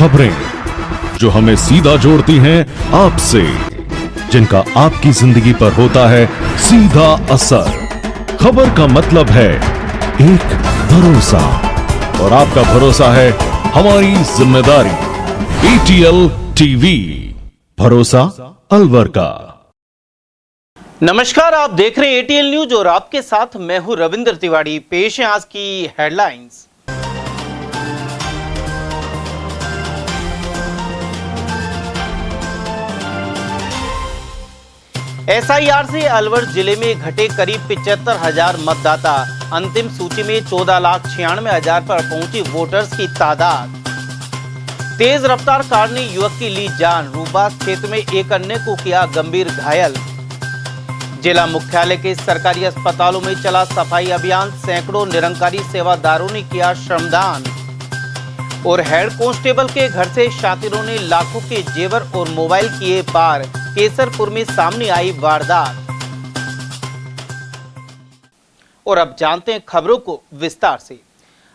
खबरें जो हमें सीधा जोड़ती हैं आपसे, जिनका आपकी जिंदगी पर होता है सीधा असर। खबर का मतलब है एक भरोसा, और आपका भरोसा है हमारी जिम्मेदारी। ATL टीवी, भरोसा अलवर का। नमस्कार, आप देख रहे हैं ATL न्यूज और आपके साथ मैं हूं रविंद्र तिवारी। पेश है आज की हेडलाइंस। SIR से अलवर जिले में घटे करीब 75,000 मतदाता। अंतिम सूची में 14,96,000 पर पहुंची वोटर्स की तादाद। तेज रफ्तार कार ने युवक की ली जान, रूबास क्षेत्र में एक अन्य को किया गंभीर घायल। जिला मुख्यालय के सरकारी अस्पतालों में चला सफाई अभियान, सैकड़ों निरंकारी सेवादारों ने किया श्रमदान। और हेड कांस्टेबल के घर से शातिरों ने लाखों के जेवर और मोबाइल किए पार। केसरपुर में सामने आई वारदात। और अब जानते हैं खबरों को विस्तार से।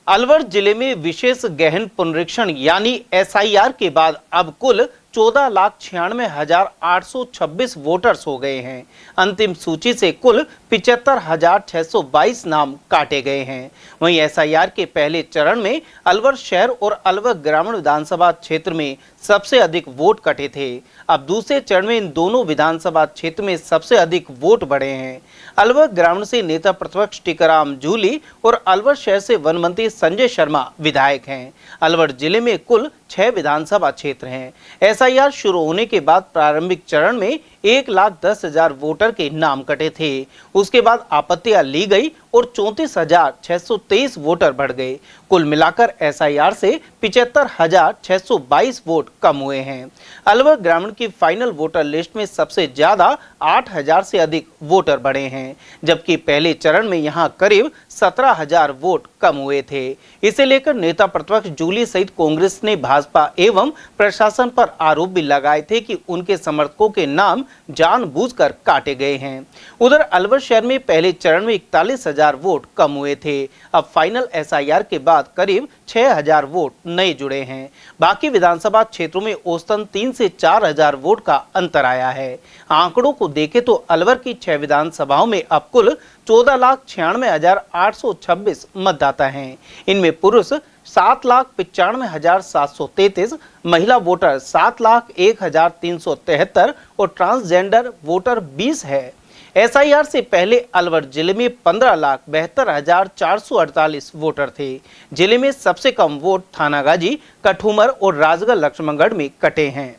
अलवर जिले में विशेष गहन पुनरीक्षण यानी SIR के बाद अब कुल 14,96,826 वोटर्स हो गए हैं। अंतिम सूची से कुल 75,622 नाम काटे गए हैं। वहीं SIR के पहले चरण में अलवर शहर और अलवर ग्रामीण विधानसभा क्षेत्र में सबसे अधिक वोट कटे थे। अब दूसरे चरण में इन दोनों विधानसभा क्षेत्र में सबसे अधिक वोट बढ़े हैं। अलवर ग्रामीण से नेता प्रतिपक्ष टीकाराम जूली और अलवर शहर से वन मंत्री संजय शर्मा विधायक हैं। अलवर जिले में कुल 6 विधानसभा क्षेत्र हैं। SIR शुरू होने के बाद प्रारंभिक चरण में 1,10,000 वोटर के नाम कटे थे। उसके बाद आपत्तियां ली गई और 34,623 वोटर बढ़ गए। कुल मिलाकर SIR से 75,622 वोट कम हुए हैं। अलवर ग्रामीण की फाइनल वोटर लिस्ट में सबसे ज्यादा 8,000 से अधिक वोटर बढ़े हैं, जबकि पहले चरण में यहां करीब 17,000 वोट कम हुए थे। इसे लेकर नेता प्रतिपक्ष जूली सहित कांग्रेस ने भाजपा एवं प्रशासन पर आरोप भी लगाए थे कि उनके समर्थकों के नाम जानबूझकर काटे गए हैं। उधर अलवर शहर में पहले चरण में 41,000 वोट कम हुए थे। अब फाइनल SIR के बाद करीब 6,000 वोट नए जुड़े हैं। बाकी विधानसभा क्षेत्रों में औसतन 3 से 4,000 वोट का अंतर आया है। आंकड़ों को देखें तो अलवर की 6 विधानसभाओं में अब कुल 14,96,826 मतदाता हैं। इनमें पुरुष 7,95,733, महिला वोटर 7,01,373 और ट्रांसजेंडर वोटर 20 है। SIR से पहले अलवर जिले में 15,72,448 वोटर थे। जिले में सबसे कम वोट थानागाजी, कठूमर और राजगढ़ लक्ष्मणगढ़ में कटे हैं।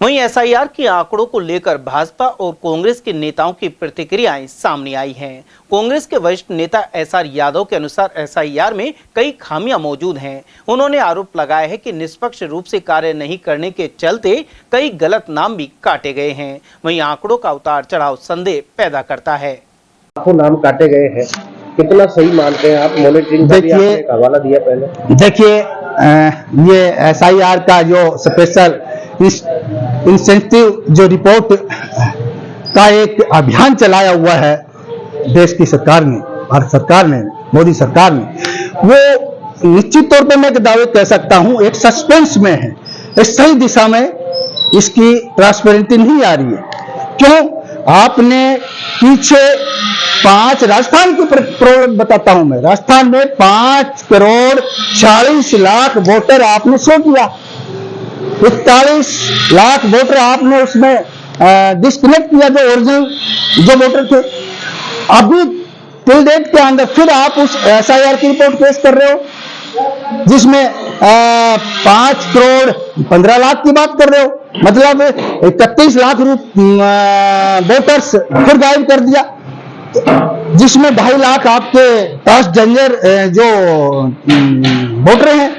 वहीं SIR के आंकड़ों को लेकर भाजपा और कांग्रेस के नेताओं की प्रतिक्रियाएं सामने आई हैं। कांग्रेस के वरिष्ठ नेता SR यादव के अनुसार SIR में कई खामियां मौजूद हैं। उन्होंने आरोप लगाया है कि निष्पक्ष रूप से कार्य नहीं करने के चलते कई गलत नाम भी काटे गए हैं। वहीं आंकड़ों का उतार चढ़ाव संदेह पैदा करता है। लाखों नाम काटे गए हैं, कितना सही मानते हैं आप? मॉनिटरिंग का भी आपने एक हवाला दिया पहले। देखिए, ये SIR का जो स्पेशल इंसेंटिव जो रिपोर्ट का एक अभियान चलाया हुआ है देश की सरकार ने, भारत सरकार ने, मोदी सरकार ने, वो निश्चित तौर पे मैं दावे कह सकता हूं एक सस्पेंस में है। इस सही दिशा में इसकी ट्रांसपेरेंसी नहीं आ रही है। क्यों? आपने पीछे 5 राजस्थान के प्रॉब्लम बताता हूं मैं। राजस्थान में 5,40,40,00,000 वोटर आपने शो किया। 41 लाख वोटर आपने उसमें डिस्कनेक्ट किया, जो ओरिजिनल जो वोटर थे। अभी टिल डेट के अंदर फिर आप उस SIR की रिपोर्ट पेश कर रहे हो जिसमें 5,15,00,000 की बात कर रहे हो। मतलब 31 लाख वोटर्स फिर गायब कर दिया, जिसमें 2.5 लाख आपके ट्रांसजेंडर जो वोटर हैं।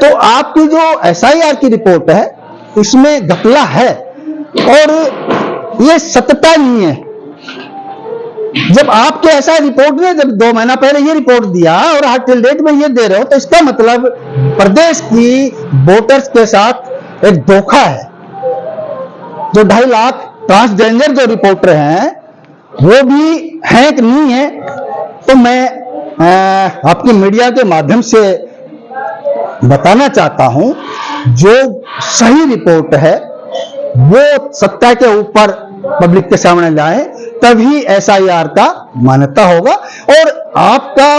तो आपकी जो SIR की रिपोर्ट है इसमें घपला है और ये सत्यता नहीं है। जब आपके SIR रिपोर्ट ने जब 2 महीना पहले ये रिपोर्ट दिया और आज टिल डेट में ये दे रहे हो, तो इसका मतलब प्रदेश की वोटर्स के साथ एक धोखा है। जो 2.5 लाख ट्रांसजेंडर जो रिपोर्टर हैं वो भी है कि नहीं है, तो मैं आपकी मीडिया के माध्यम से बताना चाहता हूं, जो सही रिपोर्ट है वो सत्ता के ऊपर पब्लिक के सामने लाए, तभी एसआईआर का मान्यता होगा। और आपका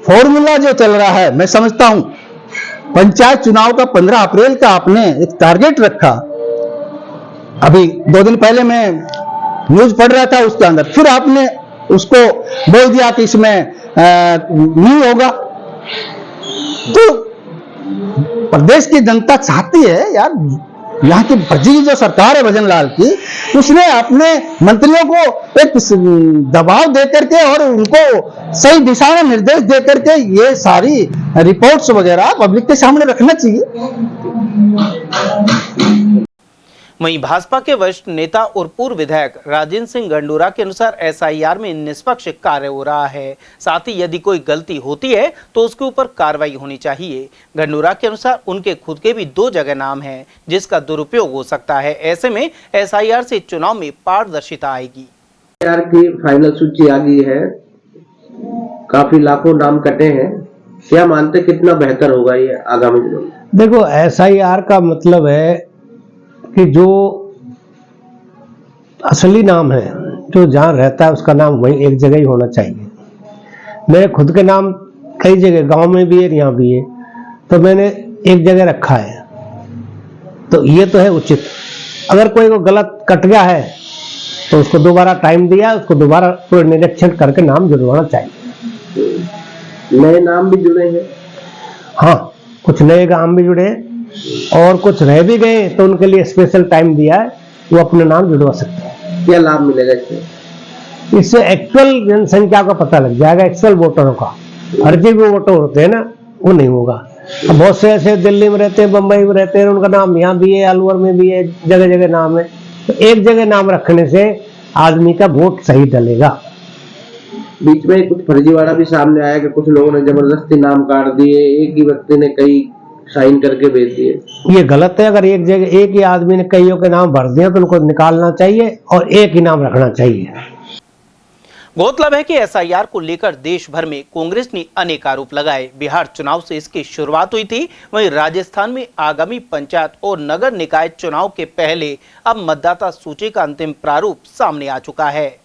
फॉर्मूला जो चल रहा है, मैं समझता हूं पंचायत चुनाव का 15 अप्रैल का आपने एक टारगेट रखा। अभी 2 दिन पहले मैं न्यूज पढ़ रहा था, उसके अंदर फिर आपने उसको बोल दिया कि इसमें नहीं होगा। तो प्रदेश की जनता चाहती है यार, यहाँ की भजी जो सरकार है भजन लाल की, उसने अपने मंत्रियों को एक दबाव देकर के और उनको सही दिशा में निर्देश देकर के ये सारी रिपोर्ट्स वगैरह पब्लिक के सामने रखना चाहिए। वहीं भाजपा के वरिष्ठ नेता और पूर्व विधायक राजेंद्र सिंह गंडूरा के अनुसार एसआईआर में निष्पक्ष कार्य हो रहा है, साथ ही यदि कोई गलती होती है तो उसके ऊपर कार्रवाई होनी चाहिए। गंडूरा के अनुसार उनके खुद के भी 2 जगह नाम हैं जिसका दुरुपयोग हो सकता है। ऐसे में एसआईआर से चुनाव में पारदर्शिता आएगी। एसआईआर की फाइनल सूची आ गई है, काफी लाखों नाम कटे हैं, क्या मानते कितना बेहतर होगा ये आगामी दिनों में? देखो, एसआईआर का मतलब है कि जो असली नाम है, जो जहाँ रहता है उसका नाम वही एक जगह ही होना चाहिए। मेरे खुद के नाम कई जगह गांव में भी है, यहाँ भी है, तो मैंने एक जगह रखा है, तो ये तो है उचित। अगर कोई को गलत कट गया है तो उसको दोबारा टाइम दिया, उसको दोबारा पूरे निरीक्षण करके नाम जुड़वाना चाहिए। नए नाम भी जुड़े हैं? हाँ, कुछ नए नाम भी जुड़े और कुछ रह भी गए तो उनके लिए स्पेशल टाइम दिया है, वो अपने नाम जुड़वा सकते हैं। क्या लाभ मिलेगा इससे? इससे एक्चुअल जनसंख्या का पता लग जाएगा, एक्चुअल वोटरों का। फर्जी भी वोटर होते हैं ना, वो नहीं होगा। अब बहुत से ऐसे दिल्ली में रहते हैं, बंबई में रहते हैं, उनका नाम यहाँ भी है, अलवर में भी है, जगह जगह नाम है। तो एक जगह नाम रखने से आदमी का वोट सही डलेगा। बीच में कुछ फर्जीवाड़ा भी सामने आया कि कुछ लोगों ने जबरदस्ती नाम काट दिए, एक ही व्यक्ति ने कई साइन करके भेज दिए। ये गलत है। अगर एक जगह एक ही आदमी ने कईयों के नाम भर दिए तो उनको निकालना चाहिए और एक ही नाम रखना चाहिए। गौरतलब है कि एसआईआर को लेकर देश भर में कांग्रेस ने अनेक आरोप लगाए। बिहार चुनाव से इसकी शुरुआत हुई थी, वहीं राजस्थान में आगामी पंचायत और नगर निकाय चुनाव के पहले अब मतदाता सूची का अंतिम प्रारूप सामने आ चुका है।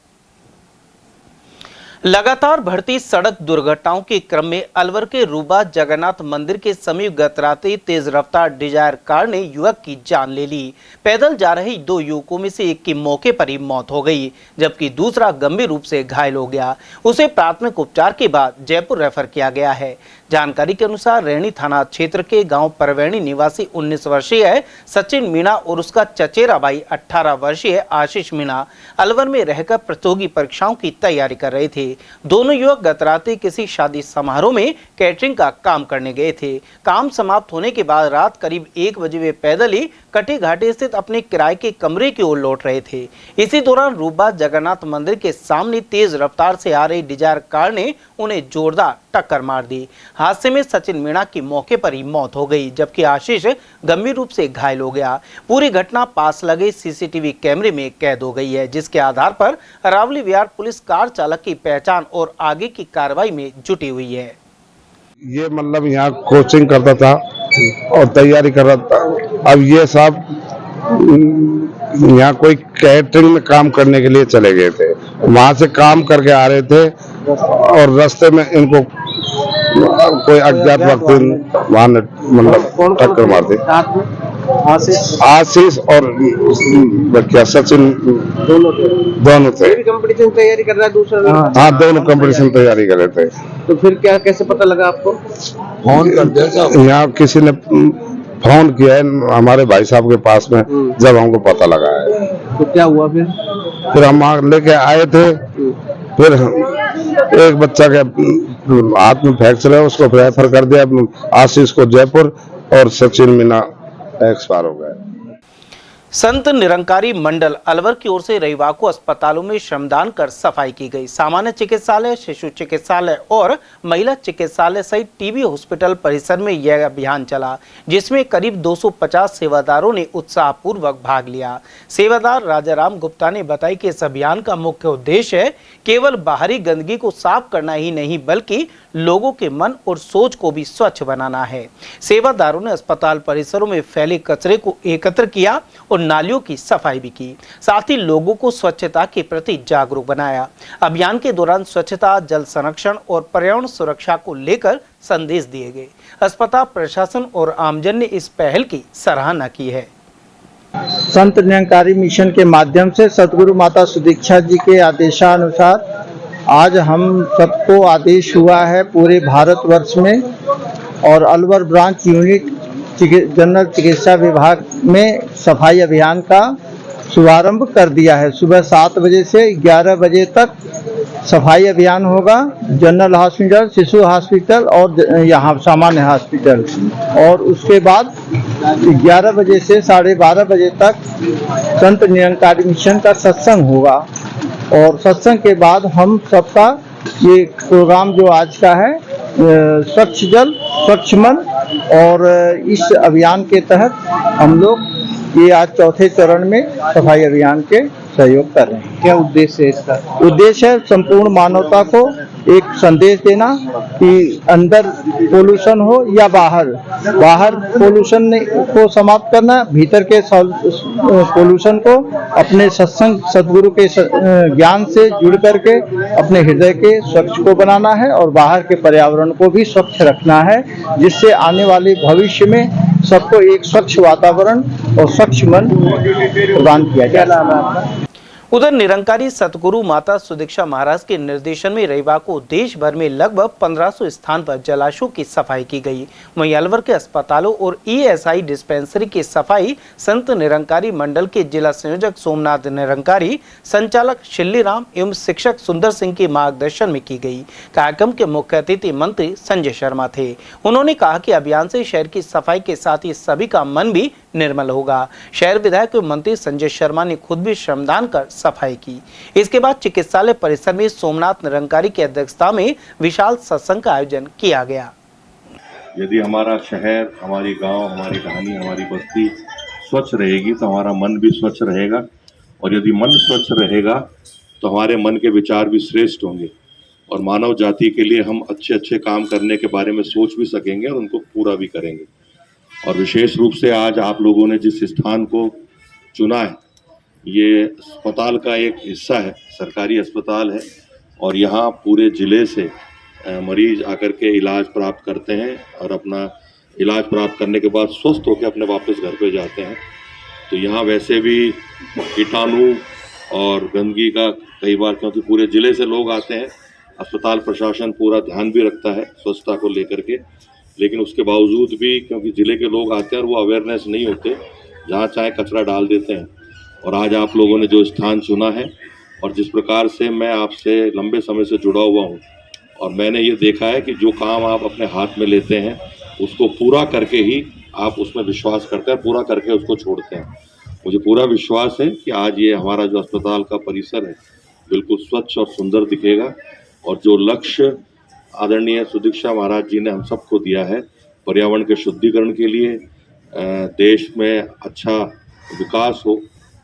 लगातार बढ़ती सड़क दुर्घटनाओं के क्रम में अलवर के रूबा जगन्नाथ मंदिर के समीप गत रात्रि तेज रफ्तार डिजायर कार ने युवक की जान ले ली। पैदल जा रहे 2 युवकों में से एक की मौके पर ही मौत हो गई, जबकि दूसरा गंभीर रूप से घायल हो गया। उसे प्राथमिक उपचार के बाद जयपुर रेफर किया गया है। जानकारी के अनुसार रैणी थाना क्षेत्र के गांव परवैणी निवासी 19 वर्षीय सचिन मीणा और उसका चचेरा भाई 18 वर्षीय आशीष मीणा अलवर में रहकर प्रतियोगी परीक्षाओं की तैयारी कर रहे थे। दोनों युवक गत रात्रि किसी शादी समारोह में कैटरिंग का काम करने गए थे। काम समाप्त होने के बाद रात करीब 1 बजे वे पैदल ही कटी घाटी स्थित अपने किराए के कमरे की ओर लौट रहे थे। इसी दौरान रूबा जगन्नाथ मंदिर के सामने तेज रफ्तार से आ रही डिजायर कार ने उन्हें जोरदार टक्कर मार दी। हादसे में सचिन मीणा की मौके पर ही मौत हो गई, जबकि आशीष गंभीर रूप से घायल हो गया। पूरी घटना पास लगे सीसीटीवी कैमरे में कैद हो गई है, जिसके आधार पर अरावली विहार पुलिस कार चालक की पहचान और आगे की कार्रवाई में जुटी हुई है। ये मतलब यहाँ कोचिंग करता था और तैयारी कर रहा था। अब ये सब यहाँ कोई कैटरिंग में काम करने के लिए चले गए थे, वहां से काम करके आ रहे थे और रास्ते में इनको कोई अज्ञात व्यक्ति वहां मतलब टक्कर मार दी। आशीष और क्या सचिन दोनों थे। कंपटीशन तैयारी कर रहा है दूसरा? हाँ, दोनों कंपटीशन तैयारी कर रहे थे। तो फिर क्या कैसे पता लगा आपको? फोन कर दिया, यहाँ किसी ने फोन किया है हमारे भाई साहब के पास में, जब हमको पता लगा है। तो क्या हुआ फिर हम लेके आए थे। फिर एक बच्चा के हाथ में फ्रैक्चर है, उसको रेफर कर दिया, आशीष को जयपुर और सचिन मीणा एक्सपायर हो गए। संत निरंकारी मंडल अलवर की ओर से रविवार को अस्पतालों में श्रमदान कर सफाई की गई। सामान्य चिकित्सालय, शिशु चिकित्सालय और महिला चिकित्सालय सहित टीबी हॉस्पिटल परिसर में यह अभियान चला, जिसमें करीब 250 सेवादारों ने उत्साहपूर्वक भाग लिया। सेवादार राजाराम गुप्ता ने बताया कि इस अभियान का मुख्य उद्देश्य केवल बाहरी गंदगी को साफ करना ही नहीं, बल्कि लोगों के मन और सोच को भी स्वच्छ बनाना है। सेवादारों ने अस्पताल परिसरों में फैले कचरे को एकत्र किया और नालियों की सफाई भी की। साथ ही लोगों को स्वच्छता के प्रति जागरूक बनाया। अभियान के दौरान स्वच्छता, जल संरक्षण और पर्यावरण सुरक्षा को लेकर संदेश दिए गए। अस्पताल प्रशासन और आमजन ने इस पहल की सराहना की है। संत निरंकारी मिशन के माध्यम से सदगुरु माता सुदीक्षा जी के आदेशानुसार आज हम सबको आदेश हुआ है पूरे भारतवर्ष में और अलवर ब्रांच यूनिट जनरल चिकित्सा विभाग में सफाई अभियान का शुभारंभ कर दिया है। सुबह 7 बजे से 11 बजे तक सफाई अभियान होगा। जनरल हॉस्पिटल, शिशु हॉस्पिटल और यहाँ सामान्य हॉस्पिटल, और उसके बाद 11 बजे से 12:30 बजे तक संत निरंकारी मिशन का सत्संग होगा। और सत्संग के बाद हम सबका ये प्रोग्राम जो आज का है स्वच्छ जल स्वच्छ मन, और इस अभियान के तहत हम लोग ये आज चौथे चरण में सफाई अभियान के सहयोग कर रहे हैं। क्या उद्देश्य है इसका? उद्देश्य है संपूर्ण मानवता को एक संदेश देना कि अंदर पोल्यूशन हो या बाहर पोल्यूशन को समाप्त करना, भीतर के पोल्यूशन को अपने सत्संग सदगुरु के ज्ञान से जुड़ करके अपने हृदय के स्वच्छ को बनाना है और बाहर के पर्यावरण को भी स्वच्छ रखना है, जिससे आने वाले भविष्य में सबको एक स्वच्छ वातावरण और स्वच्छ मन प्रदान किया जाए। क्या नाम है आपका? उधर निरंकारी सतगुरु माता सुदीक्षा महाराज के निर्देशन में रविवार को देश भर में लगभग 1500 स्थान पर जलाशयों की सफाई की गई। वहीं अलवर के अस्पतालों और ईएसआई डिस्पेंसरी की सफाई संत निरंकारी मंडल के जिला संयोजक सोमनाथ निरंकारी, संचालक शिल्लीराम एवं शिक्षक सुंदर सिंह के मार्गदर्शन में की गई। कार्यक्रम के मुख्य अतिथि मंत्री संजय शर्मा थे। उन्होंने कहा कि अभियान से शहर की सफाई के साथ ही सभी का मन भी निर्मल होगा। शहर विधायक एवं मंत्री संजय शर्मा ने खुद भी श्रमदान कर सफाई की। इसके बाद चिकित्सालय परिसर में सोमनाथ निरंकारी की अध्यक्षता में विशाल सत्संग का आयोजन किया गया। यदि हमारा शहर, हमारी गांव, हमारी कहानी, हमारी बस्ती स्वच्छ रहेगी तो हमारा मन भी स्वच्छ रहेगा, और यदि मन स्वच्छ रहेगा तो हमारे मन के विचार भी श्रेष्ठ होंगे और मानव जाति के लिए हम अच्छे अच्छे काम करने के बारे में सोच भी सकेंगे और उनको पूरा भी करेंगे। और विशेष रूप से आज आप लोगों ने जिस स्थान को चुना है, ये अस्पताल का एक हिस्सा है, सरकारी अस्पताल है, और यहाँ पूरे ज़िले से मरीज आकर के इलाज प्राप्त करते हैं और अपना इलाज प्राप्त करने के बाद स्वस्थ होकर अपने वापस घर पे जाते हैं। तो यहाँ वैसे भी कीटाणु और गंदगी का कई बार, क्योंकि पूरे ज़िले से लोग आते हैं, अस्पताल प्रशासन पूरा ध्यान भी रखता है स्वच्छता को लेकर के, लेकिन उसके बावजूद भी क्योंकि ज़िले के लोग आते हैं और वो अवेयरनेस नहीं होते, जहाँ चाहे कचरा डाल देते हैं। और आज आप लोगों ने जो स्थान चुना है और जिस प्रकार से मैं आपसे लंबे समय से जुड़ा हुआ हूँ, और मैंने ये देखा है कि जो काम आप अपने हाथ में लेते हैं उसको पूरा करके ही आप उसमें विश्वास करते हैं, पूरा करके उसको छोड़ते हैं। मुझे पूरा विश्वास है कि आज ये हमारा जो अस्पताल का परिसर है बिल्कुल स्वच्छ और सुंदर दिखेगा, और जो लक्ष्य आदरणीय सुदीक्षा महाराज जी ने हम सबको दिया है पर्यावरण के शुद्धिकरण के लिए, देश में अच्छा विकास हो,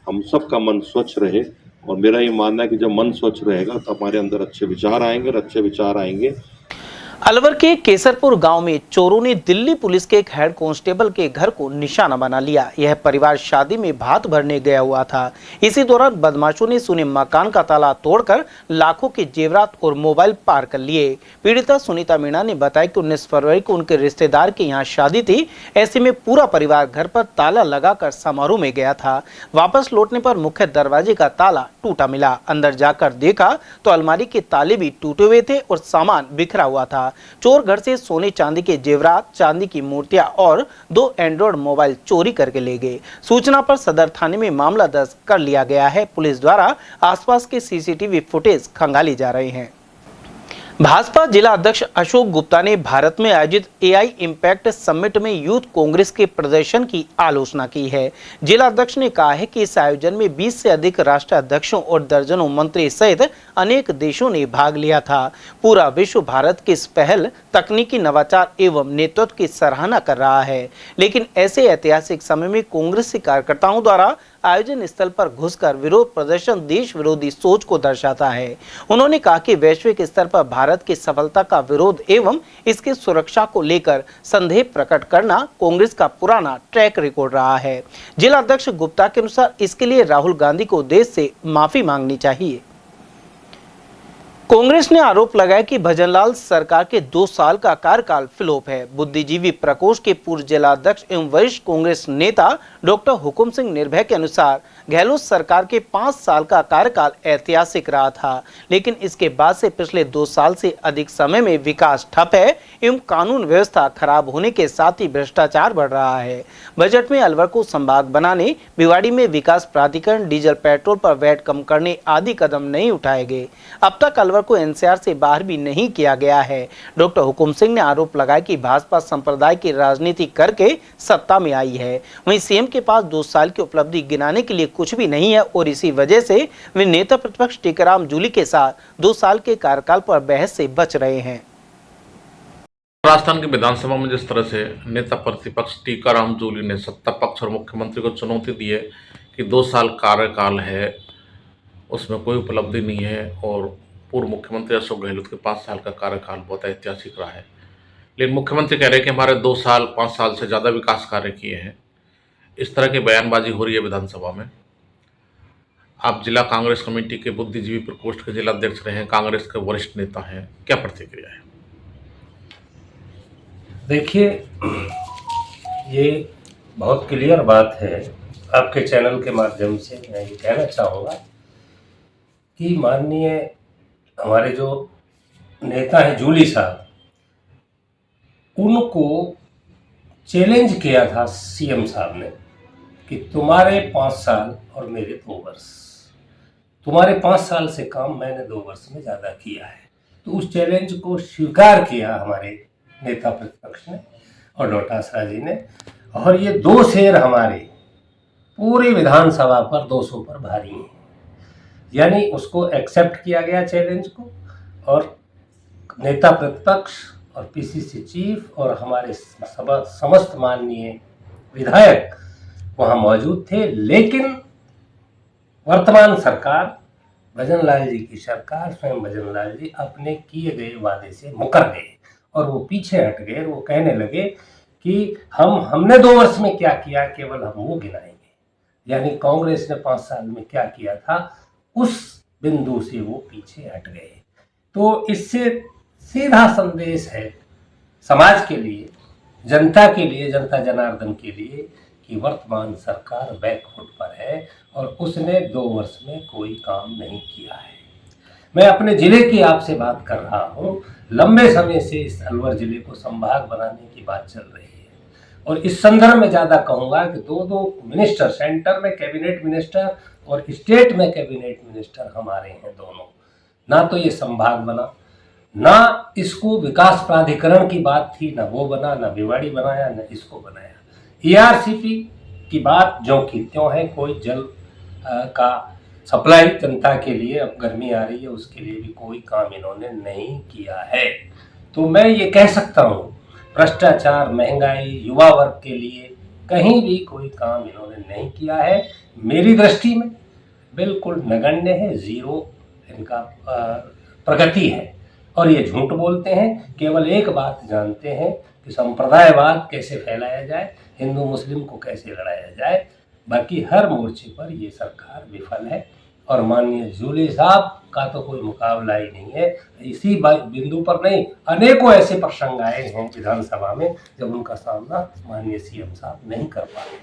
हम सबका मन स्वच्छ रहे, और मेरा ये मानना है कि जब मन स्वच्छ रहेगा तो हमारे अंदर अच्छे विचार आएंगे, और अच्छे विचार आएंगे। अलवर के केसरपुर गांव में चोरों ने दिल्ली पुलिस के एक हेड कांस्टेबल के घर को निशाना बना लिया। यह परिवार शादी में भात भरने गया हुआ था। इसी दौरान बदमाशों ने सुने मकान का ताला तोड़कर लाखों के जेवरात और मोबाइल पार कर लिए। पीड़िता सुनीता मीणा ने बताया कि 19 फरवरी को उनके रिश्तेदार के यहाँ शादी थी। ऐसे में पूरा परिवार घर पर ताला लगाकर समारोह में गया था। वापस लौटने पर मुख्य दरवाजे का ताला टूटा मिला। अंदर जाकर देखा तो अलमारी के ताले भी टूटे हुए थे और सामान बिखरा हुआ था। चोर घर से सोने चांदी के जेवरात, चांदी की मूर्तियां और 2 एंड्रॉयड मोबाइल चोरी करके ले गए। सूचना पर सदर थाने में मामला दर्ज कर लिया गया है। पुलिस द्वारा आसपास के सीसीटीवी फुटेज खंगाली जा रहे हैं। भाजपा जिला अध्यक्ष अशोक गुप्ता ने भारत में आयोजित एआई इम्पैक्ट समिट में यूथ कांग्रेस के प्रदर्शन की आलोचना की है। जिला अध्यक्ष ने कहा है कि इस आयोजन में 20 से अधिक राष्ट्राध्यक्षों और दर्जनों मंत्री सहित अनेक देशों ने भाग लिया था। पूरा विश्व भारत की इस पहल, तकनीकी नवाचार एवं नेतृत्व की सराहना कर रहा है, लेकिन ऐसे ऐतिहासिक समय में कांग्रेस के कार्यकर्ताओं द्वारा आयोजन स्थल पर घुसकर विरोध प्रदर्शन देश विरोधी सोच को दर्शाता है। उन्होंने कहा कि वैश्विक स्तर पर भारत की सफलता का विरोध एवं इसकी सुरक्षा को लेकर संदेह प्रकट करना कांग्रेस का पुराना ट्रैक रिकॉर्ड रहा है। जिला अध्यक्ष गुप्ता के अनुसार इसके लिए राहुल गांधी को देश से माफी मांगनी चाहिए। कांग्रेस ने आरोप लगाया कि भजनलाल सरकार के 2 साल का कार्यकाल फ्लॉप है। बुद्धिजीवी प्रकोष्ठ के पूर्व जिला अध्यक्ष एवं वरिष्ठ कांग्रेस नेता डॉक्टर हुकुम सिंह निर्भय के अनुसार गहलोत सरकार के 5 साल का कार्यकाल ऐतिहासिक रहा था, लेकिन इसके बाद से पिछले 2 साल से अधिक समय में विकास ठप है एवं कानून व्यवस्था खराब होने के साथ ही भ्रष्टाचार बढ़ रहा है। बजट में अलवर को संभाग बनाने, भिवाड़ी में विकास प्राधिकरण, डीजल पेट्रोल पर वैट कम करने आदि कदम नहीं उठाए गए। अब तक अलवर को एनसीआर से बाहर भी नहीं किया गया है। डॉक्टर हुकुम सिंह ने आरोप लगाया कि भाजपा संप्रदाय की राजनीति करके सत्ता में आई है। वहीं सीएम के पास 2 साल की उपलब्धि गिनाने के लिए कुछ भी नहीं है और इसी वजह से वे नेता प्रतिपक्ष टीकाराम जूली के साथ 2 साल के कार्यकाल पर बहस से बच रहे हैं। राजस्थान की विधानसभा में जिस तरह से नेता प्रतिपक्ष टीकाराम जूली ने सत्ता पक्ष और मुख्यमंत्री को चुनौती दी है कि 2 साल कार्यकाल है, उसमें कोई उपलब्धि नहीं है और पूर्व मुख्यमंत्री अशोक गहलोत के 5 साल का कार्यकाल बहुत ऐतिहासिक रहा है, लेकिन मुख्यमंत्री कह रहे हैं कि हमारे 2 साल 5 साल से ज़्यादा विकास कार्य किए हैं। इस तरह की बयानबाजी हो रही है विधानसभा में। आप जिला कांग्रेस कमेटी के बुद्धिजीवी प्रकोष्ठ के जिला अध्यक्ष रहे हैं, कांग्रेस के वरिष्ठ नेता हैं, क्या प्रतिक्रिया है? देखिए, ये बहुत क्लियर बात है। आपके चैनल के माध्यम से मैं ये कहना चाहूँगा कि माननीय हमारे जो नेता हैं जूली साहब, उनको चैलेंज किया था सीएम साहब ने कि तुम्हारे 5 साल और मेरे 2 वर्ष, तुम्हारे 5 साल से काम मैंने 2 वर्ष में ज़्यादा किया है। तो उस चैलेंज को स्वीकार किया हमारे नेता प्रतिपक्ष ने और डोटासरा जी ने, और ये 2 शेर हमारे पूरी विधानसभा पर 200 पर भारी हैं। यानी उसको एक्सेप्ट किया गया चैलेंज को, और नेता प्रतिपक्ष और पीसीसी चीफ और हमारे समस्त माननीय विधायक वहाँ मौजूद थे। लेकिन वर्तमान सरकार, भजनलाल जी की सरकार, स्वयं भजनलाल जी अपने किए गए वादे से मुकर गए और वो पीछे हट गए। वो कहने लगे कि हमने 2 वर्ष में क्या किया, केवल हम वो गिनाएंगे। यानी कांग्रेस ने 5 साल में क्या किया था, उस बिंदु से वो पीछे हट गए। तो इससे सीधा संदेश है समाज के लिए, जनता के लिए, जनता जनार्दन के लिए कि वर्तमान सरकार बैकफुट पर है और उसने 2 वर्ष में कोई काम नहीं किया है। मैं अपने जिले की आपसे बात कर रहा हूँ। लंबे समय से इस अलवर जिले को संभाग बनाने की बात चल रही है और इस संदर्भ में ज़्यादा कहूँगा कि 2 मिनिस्टर, सेंटर में कैबिनेट मिनिस्टर और स्टेट में कैबिनेट मिनिस्टर हमारे हैं दोनों। ना तो ये संभाग बना, ना इसको विकास प्राधिकरण की बात थी, ना वो बना, ना भिवाड़ी बनाया, ना इसको बनाया। ERCP की बात जो की त्यों है, कोई जल का सप्लाई जनता के लिए, अब गर्मी आ रही है उसके लिए भी कोई काम इन्होंने नहीं किया है। तो मैं ये कह सकता हूँ, भ्रष्टाचार, महंगाई, युवा वर्ग के लिए कहीं भी कोई काम इन्होंने नहीं किया है। मेरी दृष्टि में बिल्कुल नगण्य है, 0 इनका प्रगति है। और ये झूठ बोलते हैं, केवल एक बात जानते हैं कि संप्रदायवाद कैसे फैलाया जाए, हिंदू मुस्लिम को कैसे लड़ाया जाए। बाकी हर मोर्चे पर ये सरकार विफल है और माननीय जूली साहब का तो कोई मुकाबला ही नहीं है। इसी बिंदु पर नहीं, अनेकों ऐसे प्रसंग आए हैं विधानसभा में जब उनका सामना माननीय सीएम साहब नहीं कर पाए।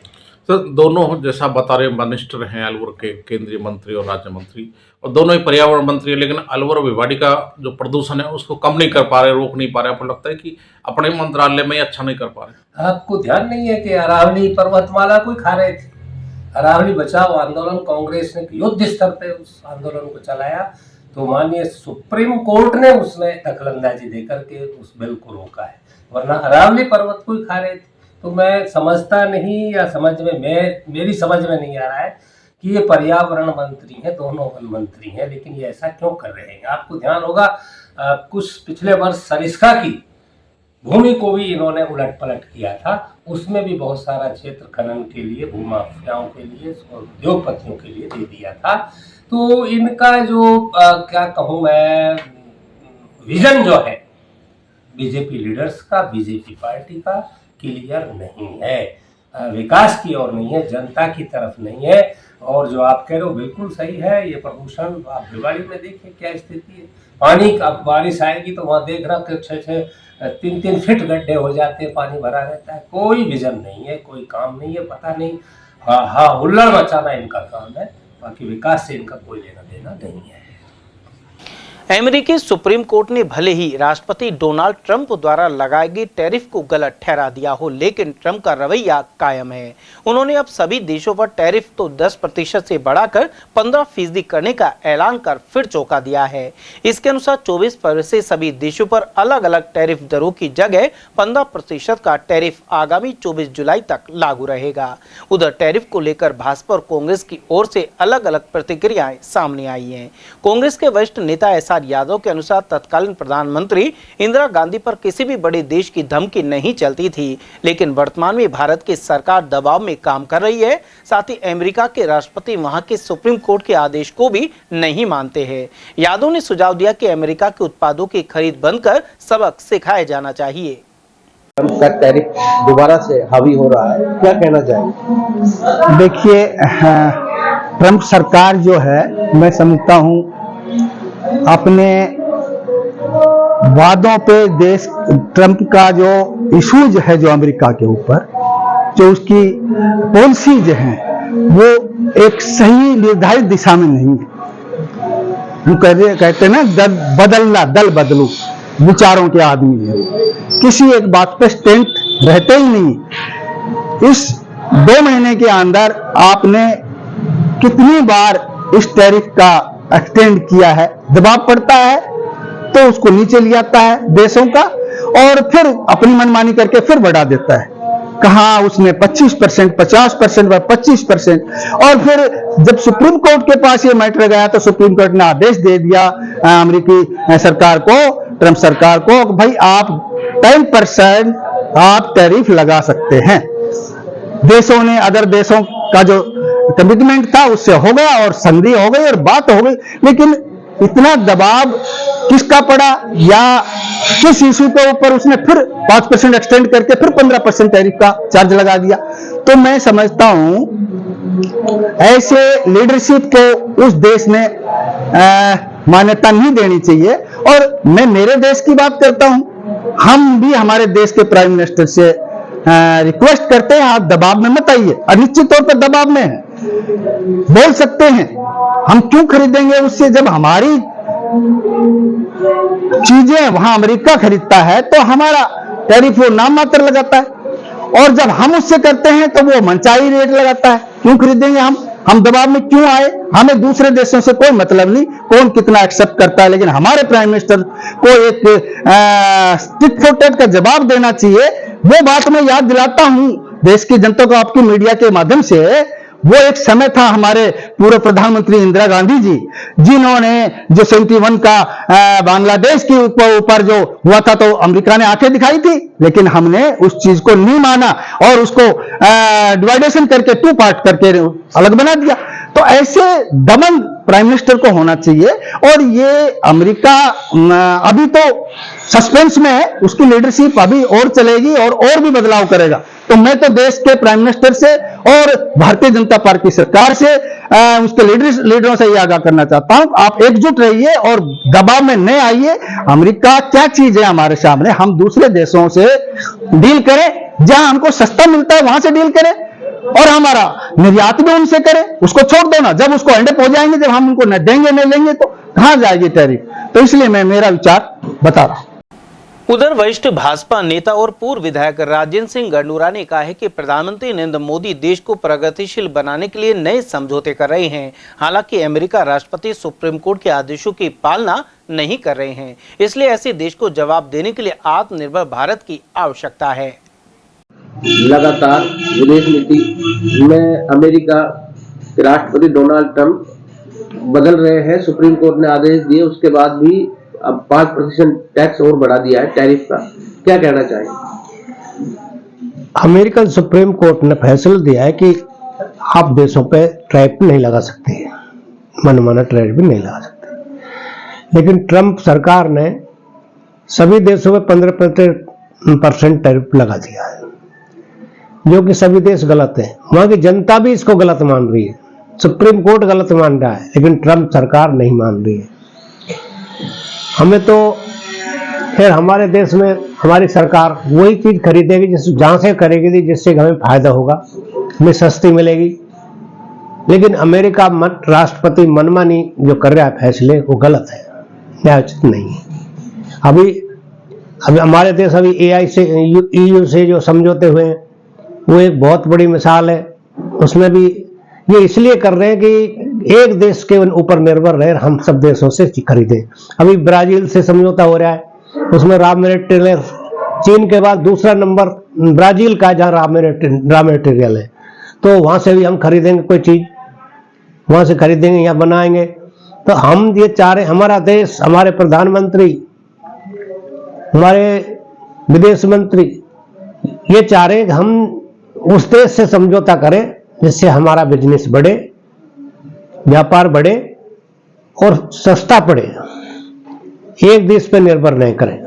तो दोनों, जैसा बता रहे, मिनिस्टर हैं अलवर के, केंद्रीय मंत्री और राज्य मंत्री, और दोनों ही पर्यावरण मंत्री है, लेकिन अलवर और भिवाड़ी का जो प्रदूषण है उसको कम नहीं कर पा रहे, रोक नहीं पा रहे। आपको लगता है कि अपने मंत्रालय में अच्छा नहीं कर पा रहे? आपको ध्यान नहीं है कि अरावली पर्वतमाला कोई खा रहे थे? अरावली बचाओ आंदोलन कांग्रेस ने युद्ध स्तर पे उस आंदोलन को चलाया, तो माननीय सुप्रीम कोर्ट ने उसमें दखलंदाजी देकर के उस बिल को रोका है, वरना अरावली पर्वत को ही खा रहे थे। तो मैं समझता नहीं, या समझ में मेरी समझ में नहीं आ रहा है कि ये पर्यावरण मंत्री हैं, दोनों वन मंत्री हैं, लेकिन ये ऐसा क्यों कर रहे हैं। आपको ध्यान होगा कुछ पिछले वर्ष सरिस्का की भूमि को भी इन्होंने उलट पलट किया था, उसमें भी बहुत सारा क्षेत्र खनन के लिए, भूमाफियाओं के लिए और उद्योगपतियों के लिए दे दिया था। तो इनका जो क्या कहूँ मैं, विजन जो है बीजेपी लीडर्स का, बीजेपी पार्टी का क्लियर नहीं है, विकास की ओर नहीं है, जनता की तरफ नहीं है। और जो आप कह रहे हो बिल्कुल सही है, ये प्रदूषण आप भिवाड़ी में देखिए क्या स्थिति है, पानी का, बारिश आएगी तो वहाँ देख रहा कि 6-3 फीट गड्ढे हो जाते हैं, पानी भरा रहता है, कोई विजन नहीं है, कोई काम नहीं है, पता नहीं हाँ हुल्लड़ मचाना इनका काम है, बाकी विकास से इनका कोई लेना देना नहीं है। अमेरिकी सुप्रीम कोर्ट ने भले ही राष्ट्रपति डोनाल्ड ट्रंप द्वारा लगाई गई टैरिफ को गलत ठहरा दिया हो, लेकिन ट्रंप का रवैया कायम है। उन्होंने अब सभी देशों पर टैरिफ तो 10% से बढ़ाकर 15% करने का ऐलान कर फिर चौंका दिया है। इसके अनुसार 24 फरवरी से सभी देशों पर अलग अलग टैरिफ दरों की जगह 15% का टैरिफ आगामी 24 जुलाई तक लागू रहेगा। उधर टैरिफ को लेकर भाजपा और कांग्रेस की ओर से अलग अलग प्रतिक्रियाएं सामने आई हैं। कांग्रेस के वरिष्ठ नेता यादव के अनुसार तत्कालीन प्रधानमंत्री इंदिरा गांधी पर किसी भी बड़े देश की धमकी नहीं चलती थी, लेकिन वर्तमान में भारत की सरकार दबाव में काम कर रही है। साथ ही अमेरिका के राष्ट्रपति वहां के सुप्रीम कोर्ट के आदेश को भी नहीं मानते हैं। यादव ने सुझाव दिया कि अमेरिका के उत्पादों की खरीद बंद कर सबक सिखाया जाना चाहिए। ट्रंप का टैरिफ दोबारा से हावी हो रहा है, क्या कहना चाहेंगे? देखिए, ट्रंप सरकार जो है, मैं समझता हूँ अपने वादों पे देश, ट्रंप का जो इशूज है जो अमेरिका के ऊपर, जो उसकी पॉलिसीज हैं, वो एक सही निर्धारित दिशा में नहीं है। हम कहते हैं ना, दल बदलू विचारों के आदमी है, किसी एक बात पे स्टैंड रहते ही नहीं। इस 2 महीने के अंदर आपने कितनी बार इस टैरिफ का एक्सटेंड किया है, दबाव पड़ता है तो उसको नीचे ले आता है देशों का, और फिर अपनी मनमानी करके फिर बढ़ा देता है। कहा उसने 25%, 50%, 25%, और फिर जब सुप्रीम कोर्ट के पास ये मैटर गया तो सुप्रीम कोर्ट ने आदेश दे दिया अमेरिकी सरकार को, ट्रंप सरकार को, भाई आप 10% आप टैरिफ लगा सकते हैं। देशों ने, अदर देशों का जो कमिटमेंट था उससे हो गया और संधि हो गई और बात हो गई, लेकिन इतना दबाव किसका पड़ा या किस इशू के ऊपर उसने फिर 5% एक्सटेंड करके फिर 15% टैरिफ का चार्ज लगा दिया? तो मैं समझता हूं ऐसे लीडरशिप को उस देश ने मान्यता नहीं देनी चाहिए। और मैं मेरे देश की बात करता हूं, हम भी हमारे देश के प्राइम मिनिस्टर से रिक्वेस्ट करते हैं, आप दबाव में मत आइए। अनिश्चित तौर पर दबाव में है, बोल सकते हैं हम क्यों खरीदेंगे उससे, जब हमारी चीजें वहां अमेरिका खरीदता है तो हमारा टैरिफ वो नाम मात्र लगाता है, और जब हम उससे करते हैं तो वो मनचाही रेट लगाता है। क्यों खरीदेंगे हम दबाव में क्यों आए? हमें दूसरे देशों से कोई मतलब नहीं कौन कितना एक्सेप्ट करता है, लेकिन हमारे प्राइम मिनिस्टर को एक टिट फॉर टैट का जवाब देना चाहिए। वो बात मैं याद दिलाता हूं देश की जनता को आपकी मीडिया के माध्यम से, वो एक समय था हमारे पूर्व प्रधानमंत्री इंदिरा गांधी जी, जिन्होंने जो 71 का बांग्लादेश के ऊपर जो हुआ था तो अमेरिका ने आंखें दिखाई थी, लेकिन हमने उस चीज को नहीं माना और उसको डिवाइडेशन करके 2 पार्ट करके अलग बना दिया। तो ऐसे दमन प्राइम मिनिस्टर को होना चाहिए। और ये अमेरिका अभी तो सस्पेंस में है, उसकी लीडरशिप अभी और चलेगी और भी बदलाव करेगा। तो मैं तो देश के प्राइम मिनिस्टर से और भारतीय जनता पार्टी सरकार से, उसके लीडरों से ये आगाह करना चाहता हूं, आप एकजुट रहिए और दबाव में नहीं आइए। अमेरिका क्या चीज है हमारे सामने, हम दूसरे देशों से डील करें, जहां हमको सस्ता मिलता है वहां से डील करें, और हमारा निर्यात भी उनसे करें। उसको छोड़ दो ना, जब उसको एंड हो जाएंगे, जब हम उनको न देंगे नहीं लेंगे तो कहां जाएगी टैरिफ? तो इसलिए मैं मेरा विचार बता रहा हूं। उधर वरिष्ठ भाजपा नेता और पूर्व विधायक राजेंद्र सिंह गंडूरा ने कहा है कि प्रधानमंत्री नरेंद्र मोदी देश को प्रगतिशील बनाने के लिए नए समझौते कर रहे हैं। हालांकि अमेरिका राष्ट्रपति सुप्रीम कोर्ट के आदेशों की पालना नहीं कर रहे हैं, इसलिए ऐसे देश को जवाब देने के लिए आत्मनिर्भर भारत की आवश्यकता है। लगातार विदेश नीति में अमेरिका के राष्ट्रपति डोनाल्ड ट्रंप बदल रहे हैं। सुप्रीम कोर्ट ने आदेश दिए, उसके बाद भी अब 5% टैक्स और बढ़ा दिया है टैरिफ का। क्या कहना चाहेंगे? अमेरिकन सुप्रीम कोर्ट ने फैसला दिया है कि आप देशों पे टैरिफ नहीं लगा सकते, मनमाना टैरिफ भी नहीं लगा सकते। लेकिन ट्रंप सरकार ने सभी देशों में 15% टैरिफ लगा दिया है, जो कि सभी देश गलत है। वहां की जनता भी इसको गलत मान रही है, सुप्रीम कोर्ट गलत मान रहा है, लेकिन ट्रंप सरकार नहीं मान रही है। हमें तो फिर हमारे देश में हमारी सरकार वही चीज खरीदेगी जहां से खरीदेगी जिससे हमें फायदा होगा, हमें सस्ती मिलेगी। लेकिन अमेरिका राष्ट्रपति मनमानी जो कर रहा है फैसले, वो गलत है, न्यायोचित नहीं है। अभी हमारे देश अभी एआई से, EU से जो समझौते हुए हैं, वो एक बहुत बड़ी मिसाल है। उसमें भी ये इसलिए कर रहे हैं कि एक देश के ऊपर निर्भर रहे, हम सब देशों से खरीदें। अभी ब्राजील से समझौता हो रहा है, उसमें रॉ मटेरियल चीन के बाद दूसरा नंबर ब्राजील का, जहां रॉ मटेरियल है। तो वहां से भी हम खरीदेंगे, कोई चीज वहां से खरीदेंगे या बनाएंगे। तो हम ये चाह रहे, हमारा देश, हमारे प्रधानमंत्री, हमारे विदेश मंत्री ये चाह रहे हैं कि हम उस देश से समझौता करें जिससे हमारा बिजनेस बढ़े, व्यापार बढ़े और सस्ता पड़े, एक देश पर निर्भर नहीं करें।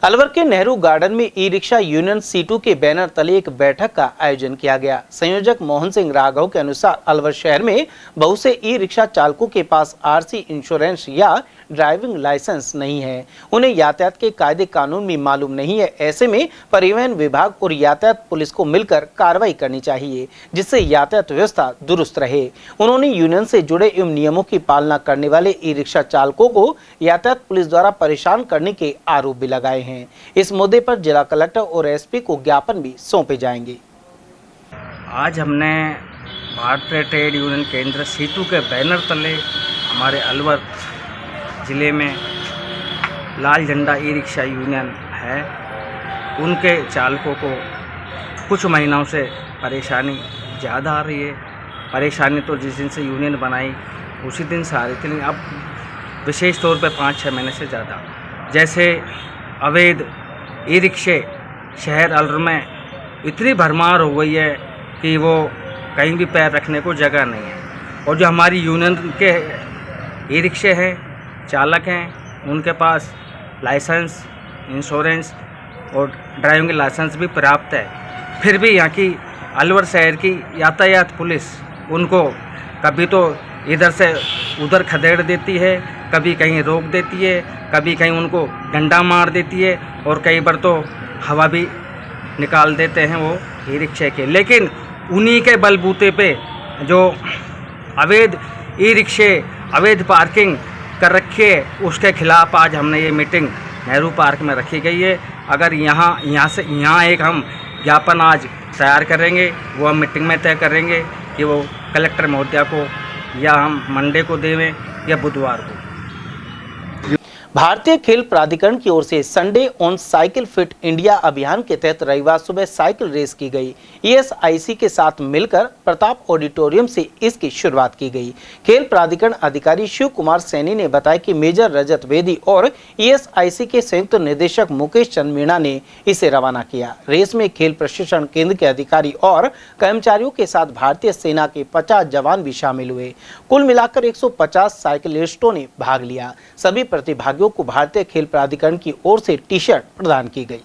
अलवर के नेहरू गार्डन में ई रिक्शा यूनियन C2 के बैनर तले एक बैठक का आयोजन किया गया। संयोजक मोहन सिंह राघव के अनुसार अलवर शहर में बहुत से ई रिक्शा चालकों के पास RC इंश्योरेंस या ड्राइविंग लाइसेंस नहीं है, उन्हें यातायात के कायदे कानून भी मालूम नहीं है। ऐसे में परिवहन विभाग और यातायात पुलिस को मिलकर कार्रवाई करनी चाहिए, जिससे यातायात व्यवस्था दुरुस्त रहे। उन्होंने यूनियन से जुड़े एवं नियमों की पालना करने वाले ई रिक्शा चालकों को यातायात पुलिस द्वारा परेशान करने के आरोप भी लगाए हैं। इस मुद्दे पर जिला कलेक्टर और SP को ज्ञापन भी सौंपे जाएंगे। आज हमने भारतीय ट्रेड यूनियन केंद्र C2 के बैनर तले हमारे अलवर ज़िले में लाल झंडा ई रिक्शा यूनियन है, उनके चालकों को कुछ महीनों से परेशानी ज़्यादा आ रही है। परेशानी तो जिस दिन से यूनियन बनाई उसी दिन से आ रही थी, लेकिन अब विशेष तौर पे 5-6 महीने से ज़्यादा। जैसे अवैध ई रिक्शे शहर अलवर में इतनी भरमार हो गई है कि वो कहीं भी पैर रखने को जगह नहीं है। और जो हमारी यूनियन के ई रिक्शे हैं, चालक हैं, उनके पास लाइसेंस, इंश्योरेंस और ड्राइविंग लाइसेंस भी प्राप्त है, फिर भी यहाँ की अलवर शहर की यातायात पुलिस उनको कभी तो इधर से उधर खदेड़ देती है, कभी कहीं रोक देती है, कभी कहीं उनको डंडा मार देती है और कई बार तो हवा भी निकाल देते हैं वो ई रिक्शे के। लेकिन उन्हीं के बलबूते पे जो अवैध ई रिक्शे, अवैध पार्किंग कर रखी है, उसके खिलाफ आज हमने ये मीटिंग नेहरू पार्क में रखी गई है। अगर यहाँ एक हम ज्ञापन आज तैयार करेंगे, वो हम मीटिंग में तय करेंगे कि वो कलेक्टर महोदया को या हम मंडे को देवें या बुधवार को। भारतीय खेल प्राधिकरण की ओर से Sunday on cycle fit India अभियान के तहत रविवार सुबह साइकिल रेस की गई। ESIC के साथ मिलकर प्रताप ऑडिटोरियम से इसकी शुरुआत की गई। खेल प्राधिकरण अधिकारी शिव कुमार सैनी ने बताया कि मेजर रजत वेदी और ESIC के संयुक्त निदेशक मुकेश चंद मीणा ने इसे रवाना किया। रेस में खेल प्रशिक्षण केंद्र के अधिकारी और कर्मचारियों के साथ भारतीय सेना के 50 जवान भी शामिल हुए। कुल मिलाकर 150 साइकिलिस्टों ने भाग लिया। सभी प्रतिभागियों को भारतीय खेल प्राधिकरण की ओर से टी-शर्ट प्रदान की गई।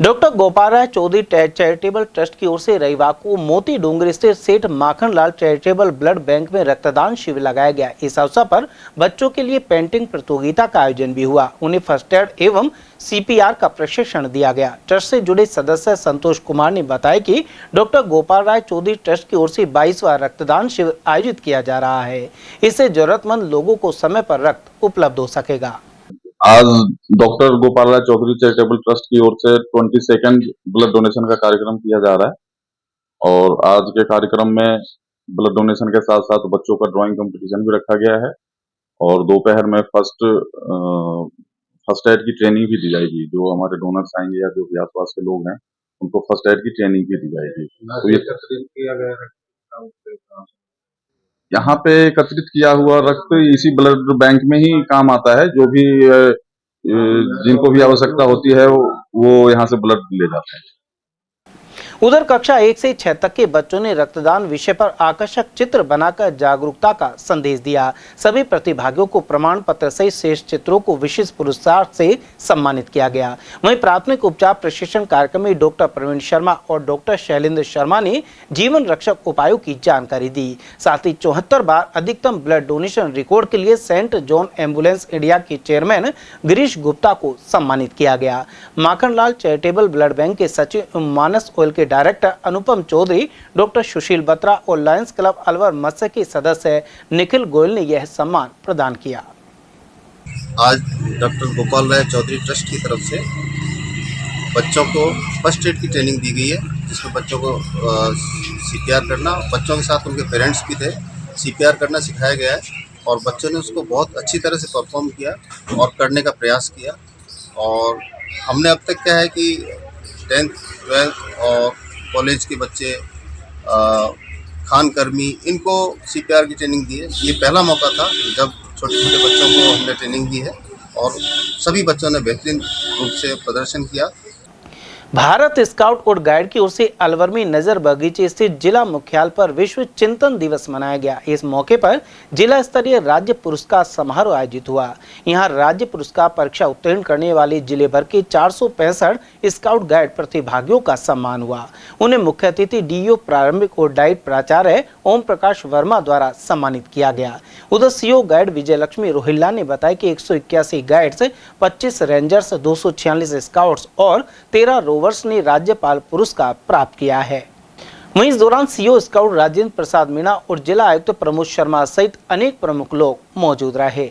Doctor Gopal Rai Chaudhary charitable trust की ओर से रविवार को मोती डूंगर स्थित सेठ Makhan Lal charitable blood bank में रक्तदान शिविर लगाया गया। इस अवसर पर बच्चों के लिए पेंटिंग प्रतियोगिता का आयोजन भी हुआ। उन्हें फर्स्ट एड एवं CPR का प्रशिक्षण दिया गया। ट्रस्ट से जुड़े सदस्य संतोष कुमार ने बताया कि डॉक्टर गोपाल राय चौधरी ट्रस्ट की ओर से 22वां रक्तदान शिविर आयोजित किया जा रहा है। इससे जरूरतमंद लोगों को समय पर रक्त उपलब्ध हो सकेगा। आज doctor Gopal Rai Chaudhary charitable trust की ओर से 22nd ब्लड डोनेशन का कार्यक्रम किया जा रहा है और आज के कार्यक्रम में ब्लड डोनेशन के साथ साथ बच्चों का ड्राइंग कंपटीशन भी रखा गया है और दोपहर में फर्स्ट एड की ट्रेनिंग भी दी जाएगी। जो हमारे डोनर्स आएंगे या जो भी आसपास के लोग हैं उनको फर्स्ट एड की ट्रेनिंग भी दी जाएगी। तो ये यहाँ पे एकत्रित किया हुआ रक्त इसी ब्लड बैंक में ही काम आता है। जो भी जिनको भी आवश्यकता होती है वो यहाँ से ब्लड ले जाते हैं। उधर कक्षा 1 से 6 तक के बच्चों ने रक्तदान विषय पर आकर्षक चित्र बनाकर जागरूकता का संदेश दिया। सभी प्रतिभागियों को प्रमाण पत्र सहित शेष चित्रों को विशेष पुरस्कार से सम्मानित किया गया। वहीं प्राथमिक उपचार प्रशिक्षण कार्यक्रम में डॉक्टर प्रवीण शर्मा और डॉक्टर शैलेंद्र शर्मा ने जीवन रक्षक उपायों की जानकारी दी। साथ ही 74 बार अधिकतम ब्लड डोनेशन रिकॉर्ड के लिए सेंट जॉन एम्बुलेंस इंडिया के चेयरमैन गिरीश गुप्ता को सम्मानित किया गया। माखनलाल चैरिटेबल ब्लड बैंक के सचिव मानस ऑयल के डायरेक्टर अनुपम चौधरी, डॉक्टर सुशील बत्रा और लायंस क्लब अलवर मत्स्य के सदस्य निखिल गोयल ने यह सम्मान प्रदान किया। आज डॉक्टर गोपाल राय चौधरी ट्रस्ट की तरफ से बच्चों को फर्स्ट एड की ट्रेनिंग दी गई है, जिसमें बच्चों को सीपीआर करना, बच्चों के साथ उनके पेरेंट्स भी थे, सीपीआर करना सिखाया गया है और बच्चों ने उसको बहुत अच्छी तरह से परफॉर्म किया और करने का प्रयास किया। और हमने अब तक क्या है कि 10th 12th और कॉलेज के बच्चे, खान कर्मी, इनको सीपीआर की ट्रेनिंग दी है। ये पहला मौका था जब छोटे छोटे बच्चों को हमने ट्रेनिंग दी है और सभी बच्चों ने बेहतरीन रूप से प्रदर्शन किया। भारत स्काउट और गाइड की ओर से अलवर में नजर बगीचे स्थित जिला मुख्यालय पर विश्व चिंतन दिवस मनाया गया। इस मौके पर जिला स्तरीय राज्य पुरस्कार समारोह आयोजित हुआ। यहां राज्य पुरस्कार परीक्षा उत्तीर्ण करने वाले जिले भर के 465 स्काउट गाइड प्रतिभागियों का सम्मान हुआ। उन्हें मुख्य अतिथि डीईओ प्रारंभिक और डाइट प्राचार्य ओम प्रकाश वर्मा द्वारा सम्मानित किया गया। उधर सीओ गाइड विजय लक्ष्मी रोहिल्ला ने बताया कि 181 गाइड्स, 25 रेंजर्स, 246 स्काउट्स और 13 रोवर्स ने राज्यपाल पुरस्कार प्राप्त किया है। वहीं इस दौरान सीओ स्काउट राजेंद्र प्रसाद मीणा और जिला आयुक्त प्रमोद शर्मा सहित अनेक प्रमुख लोग मौजूद रहे।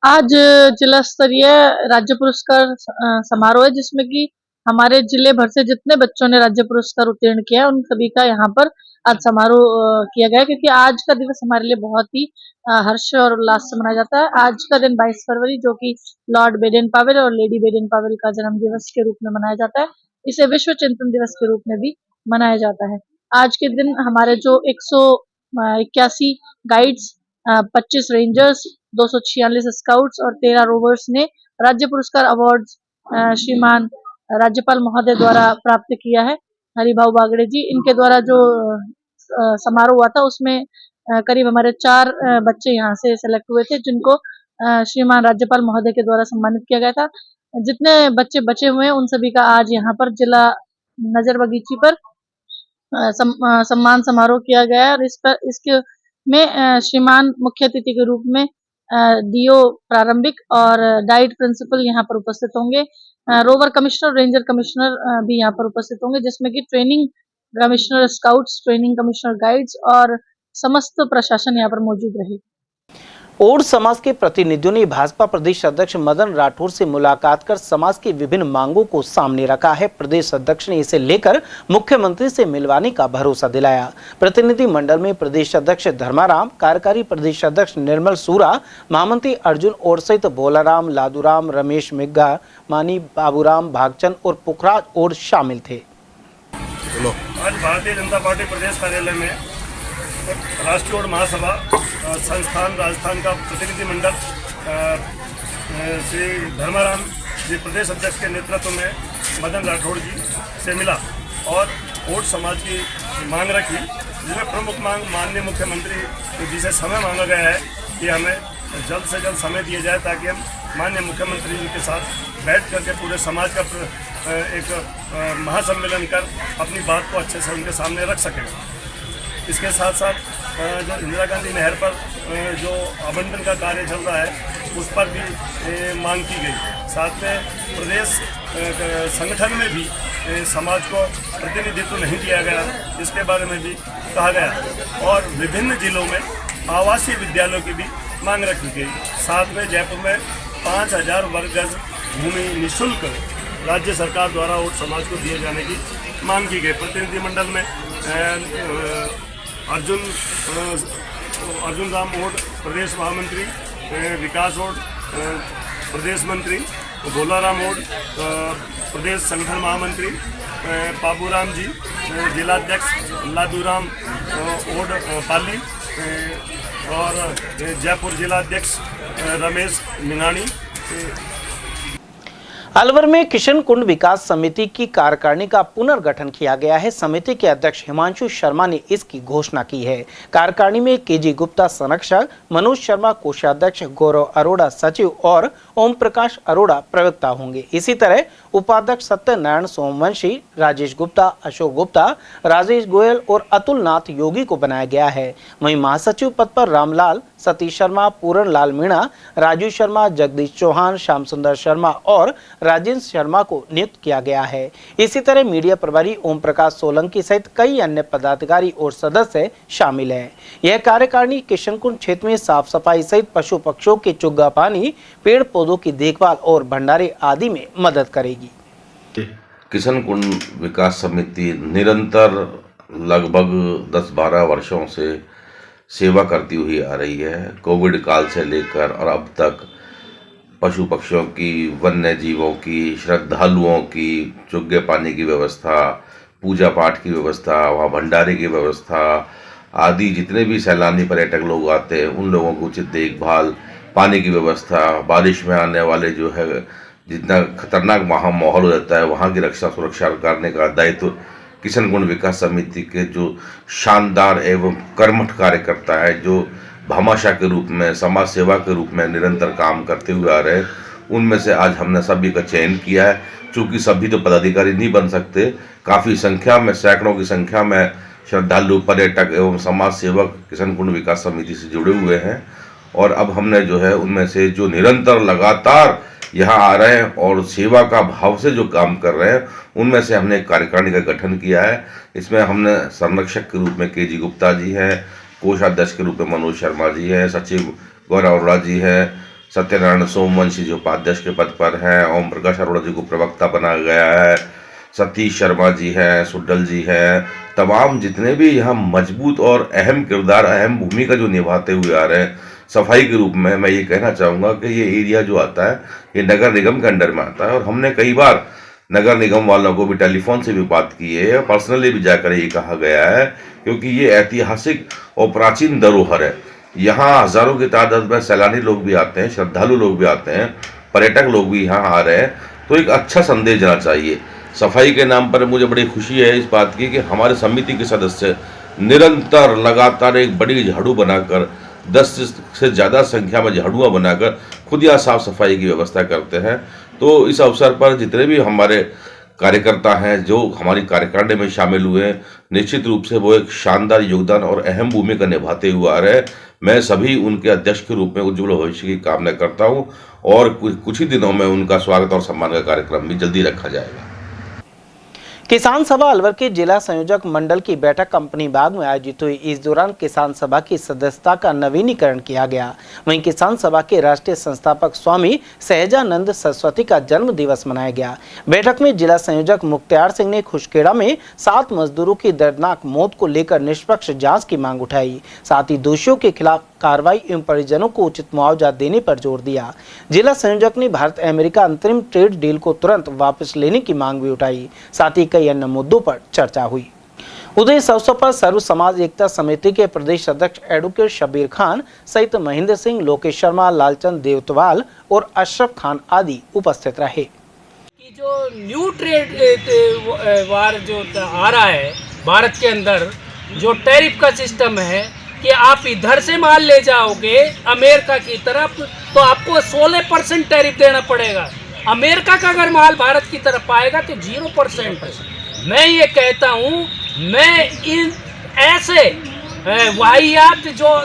आज जिला स्तरीय राज्य पुरस्कार समारोह है, जिसमें कि हमारे जिले भर से जितने बच्चों ने राज्य पुरस्कार उत्तीर्ण किया उन सभी का यहाँ पर आज समारोह किया गया, क्योंकि आज का दिवस हमारे लिए बहुत ही हर्ष और उल्लास से मनाया जाता है। आज का दिन 22 फरवरी, जो कि लॉर्ड बेडेन पावेल और लेडी बेडेन पावेल का जन्म दिवस के रूप में मनाया जाता है, इसे विश्व चिंतन दिवस के रूप में भी मनाया जाता है। आज के दिन हमारे जो 181 गाइड्स, 25 रेंजर्स, 246 स्काउट्स और 13 रोवर्स ने राज्य पुरस्कार अवार्ड श्रीमान राज्यपाल महोदय द्वारा प्राप्त किया है। हरिभाऊ बागड़े जी, इनके द्वारा जो समारोह हुआ था उसमें करीब हमारे 4 बच्चे यहाँ से सेलेक्ट हुए थे, जिनको श्रीमान राज्यपाल महोदय के द्वारा सम्मानित किया गया था। जितने बच्चे बचे हुए हैं उन सभी का आज यहाँ पर जिला नजर बगीची पर सम्मान समारोह किया गया है और इसके में श्रीमान मुख्य अतिथि के रूप में डीओ प्रारंभिक और डाइट प्रिंसिपल यहाँ पर उपस्थित होंगे। रोवर कमिश्नर, रेंजर कमिश्नर भी यहाँ पर उपस्थित होंगे, जिसमें कि training commissioner scouts, training commissioner guides और समस्त प्रशासन यहाँ पर मौजूद रहे। ओड समाज के प्रतिनिधियों ने भाजपा प्रदेश अध्यक्ष मदन राठौर से मुलाकात कर समाज की विभिन्न मांगों को सामने रखा है। प्रदेश अध्यक्ष ने इसे लेकर मुख्यमंत्री से मिलवाने का भरोसा दिलाया। प्रतिनिधि मंडल में प्रदेश अध्यक्ष धर्माराम, कार्यकारी प्रदेश अध्यक्ष निर्मल सूरा, महामंत्री अर्जुन ओड सहित भोलाराम, लादूराम, रमेश मिग्गा, मानी, बाबूराम, भागचंद और पुखराज ओड शामिल थे। आज भारतीय जनता पार्टी प्रदेश कार्यालय में राष्ट्रीय ओड महासभा संस्थान राजस्थान का प्रतिनिधि मंडल श्री धर्माराम जी प्रदेश अध्यक्ष के नेतृत्व में मदन राठौड़ जी से मिला और ओड समाज की मांग रखी, जिसमें प्रमुख मांग माननीय मुख्यमंत्री जी से समय मांगा गया है कि हमें जल्द से जल्द समय दिया जाए ताकि हम माननीय मुख्यमंत्री जी के साथ बैठ करके पूरे समाज का एक महासम्मेलन कर अपनी बात को अच्छे से उनके सामने रख सकें। इसके साथ साथ जो इंदिरा गांधी नहर पर जो आवंटन का कार्य चल रहा है उस पर भी मांग की गई। साथ में प्रदेश संगठन में भी समाज को प्रतिनिधित्व नहीं दिया गया, इसके बारे में भी कहा गया और विभिन्न जिलों में आवासीय विद्यालयों की भी मांग रखी गई। साथ में जयपुर में 5000 वर्ग गज भूमि निःशुल्क राज्य सरकार द्वारा ओड समाज को दिए जाने की मांग की गई। प्रतिनिधि मंडल में अर्जुन राम ओड प्रदेश महामंत्री, विकास ओड प्रदेश मंत्री, भोलाराम ओड प्रदेश संगठन महामंत्री, बाबूराम जी जिलाध्यक्ष, लादूराम ओड पाली और जयपुर जिलाध्यक्ष रमेश मिनानी अलवर में किशन कुंड विकास समिति की कार्यकारिणी का पुनर्गठन किया गया है। समिति के अध्यक्ष हिमांशु शर्मा ने इसकी घोषणा की है। कार्यकारिणी में केजी गुप्ता संरक्षक, मनोज शर्मा कोषाध्यक्ष, गौरव अरोड़ा सचिव और ओम प्रकाश अरोड़ा प्रवक्ता होंगे। इसी तरह उपाध्यक्ष सत्यनारायण सोमवंशी, राजेश गुप्ता, अशोक गुप्ता, राजेश गोयल और अतुल नाथ योगी को बनाया गया है। वहीं महासचिव पद पर रामलाल, सतीश शर्मा, पूरण लाल मीणा, राजू शर्मा, जगदीश चौहान, श्याम सुंदर शर्मा और राजेंद्र शर्मा को नियुक्त किया गया है। इसी तरह मीडिया प्रभारी ओम प्रकाश सोलंकी सहित कई अन्य पदाधिकारी और सदस्य शामिल हैं। यह कार्यकारिणी किशन कुंड क्षेत्र में साफ सफाई सहित पशु पक्षियों के चुग्गा पानी, पेड़ पौधों की देखभाल और भंडारे आदि में मदद करेगी। किशन कुंड विकास समिति निरंतर लगभग 10-12 वर्षों से सेवा करती हुई आ रही है। कोविड काल से लेकर और अब तक पशु पक्षियों की, वन्य जीवों की, श्रद्धालुओं की चुग्गे पानी की व्यवस्था, पूजा पाठ की व्यवस्था, वहाँ भंडारे की व्यवस्था आदि, जितने भी सैलानी पर्यटक लोग आते हैं उन लोगों को उचित देखभाल, पानी की व्यवस्था, बारिश में आने वाले जो है जितना खतरनाक वहाँ माहौल हो जाता है वहाँ की रक्षा सुरक्षा करने का दायित्व किशन कुंड विकास समिति के जो शानदार एवं कर्मठ कार्यकर्ता है, जो भामाशाह के रूप में, समाज सेवा के रूप में निरंतर काम करते हुए आ रहे हैं, उनमें से आज हमने सभी का चयन किया है। चूँकि सभी तो पदाधिकारी नहीं बन सकते, काफ़ी संख्या में, सैकड़ों की संख्या में श्रद्धालु, पर्यटक एवं समाज सेवक किशन कुंड विकास समिति से जुड़े हुए हैं और अब हमने जो है उनमें से जो निरंतर लगातार यहाँ आ रहे हैं और सेवा का भाव से जो काम कर रहे हैं उनमें से हमने एक कार्यकारिणी का गठन किया है। इसमें हमने संरक्षक के रूप में केजी गुप्ता जी हैं, कोषाध्यक्ष के रूप में मनोज शर्मा जी हैं, सचिव गौरव अरोड़ा जी हैं, सत्यनारायण सोमवंशी जो उपाध्यक्ष के पद पर हैं, ओम प्रकाश अरोड़ा जी को प्रवक्ता बनाया गया है, सतीश शर्मा जी हैं, सुड्डल जी हैं। तमाम जितने भी यहाँ मजबूत और अहम किरदार, अहम भूमिका जो निभाते हुए आ रहे हैं सफाई के रूप में, मैं ये कहना चाहूँगा कि ये एरिया जो आता है ये नगर निगम के अंडर में आता है और हमने कई बार नगर निगम वालों को भी टेलीफोन से भी बात की है और पर्सनली भी जाकर ये कहा गया है, क्योंकि ये ऐतिहासिक और प्राचीन धरोहर है। यहाँ हजारों की तादाद में सैलानी लोग भी आते हैं, श्रद्धालु लोग भी आते हैं, पर्यटक लोग भी यहाँ आ रहे हैं, तो एक अच्छा संदेश जाना चाहिए। सफाई के नाम पर मुझे बड़ी खुशी है इस बात की कि हमारे समिति के सदस्य निरंतर लगातार एक बड़ी झाड़ू बनाकर 10 से ज़्यादा संख्या में झाड़ुआँ बनाकर खुद यहाँ साफ सफाई की व्यवस्था करते हैं। तो इस अवसर पर जितने भी हमारे कार्यकर्ता हैं जो हमारी कार्यकारिणी में शामिल हुए हैं, निश्चित रूप से वो एक शानदार योगदान और अहम भूमिका निभाते हुए आ रहे हैं। मैं सभी उनके अध्यक्ष के रूप में उज्ज्वल भविष्य की कामना करता हूँ और कुछ ही दिनों में उनका स्वागत और सम्मान का कार्यक्रम भी जल्दी रखा जाएगा। किसान सभा अलवर के जिला संयोजक मंडल की बैठक कंपनी बाग में आयोजित हुई। इस दौरान किसान सभा की सदस्यता का नवीनीकरण किया गया। वहीं किसान सभा के राष्ट्रीय संस्थापक स्वामी सहजानंद सरस्वती का जन्म दिवस मनाया गया। बैठक में जिला संयोजक मुख्तार सिंह ने खुशखेड़ा में 7 मजदूरों की दर्दनाक मौत को लेकर निष्पक्ष जांच की मांग उठाई। साथ ही दोषियों के खिलाफ कार्रवाई एवं परिजनों को उचित मुआवजा देने पर जोर दिया। जिला संयोजक ने भारत अमेरिका अंतरिम ट्रेड डील को तुरंत वापस लेने की मांग भी उठाई। साथ ही कई अन्य मुद्दों पर चर्चा हुई। उधर इस अवसर पर सर्व समाज एकता समिति के प्रदेश अध्यक्ष एडवोकेट शबीर खान सहित महेंद्र सिंह, लोकेश शर्मा, लालचंद देवतवाल और अशरफ खान आदि उपस्थित रहे। जो न्यू ट्रेड वार जो आ रहा है भारत के अंदर, जो टैरिफ का सिस्टम है कि आप इधर से माल ले जाओगे अमेरिका की तरफ तो आपको 16% टैरिफ देना पड़ेगा। अमेरिका का अगर माल भारत की तरफ आएगा तो 0%। मैं ये कहता हूँ, मैं इन ऐसे वाहियात जो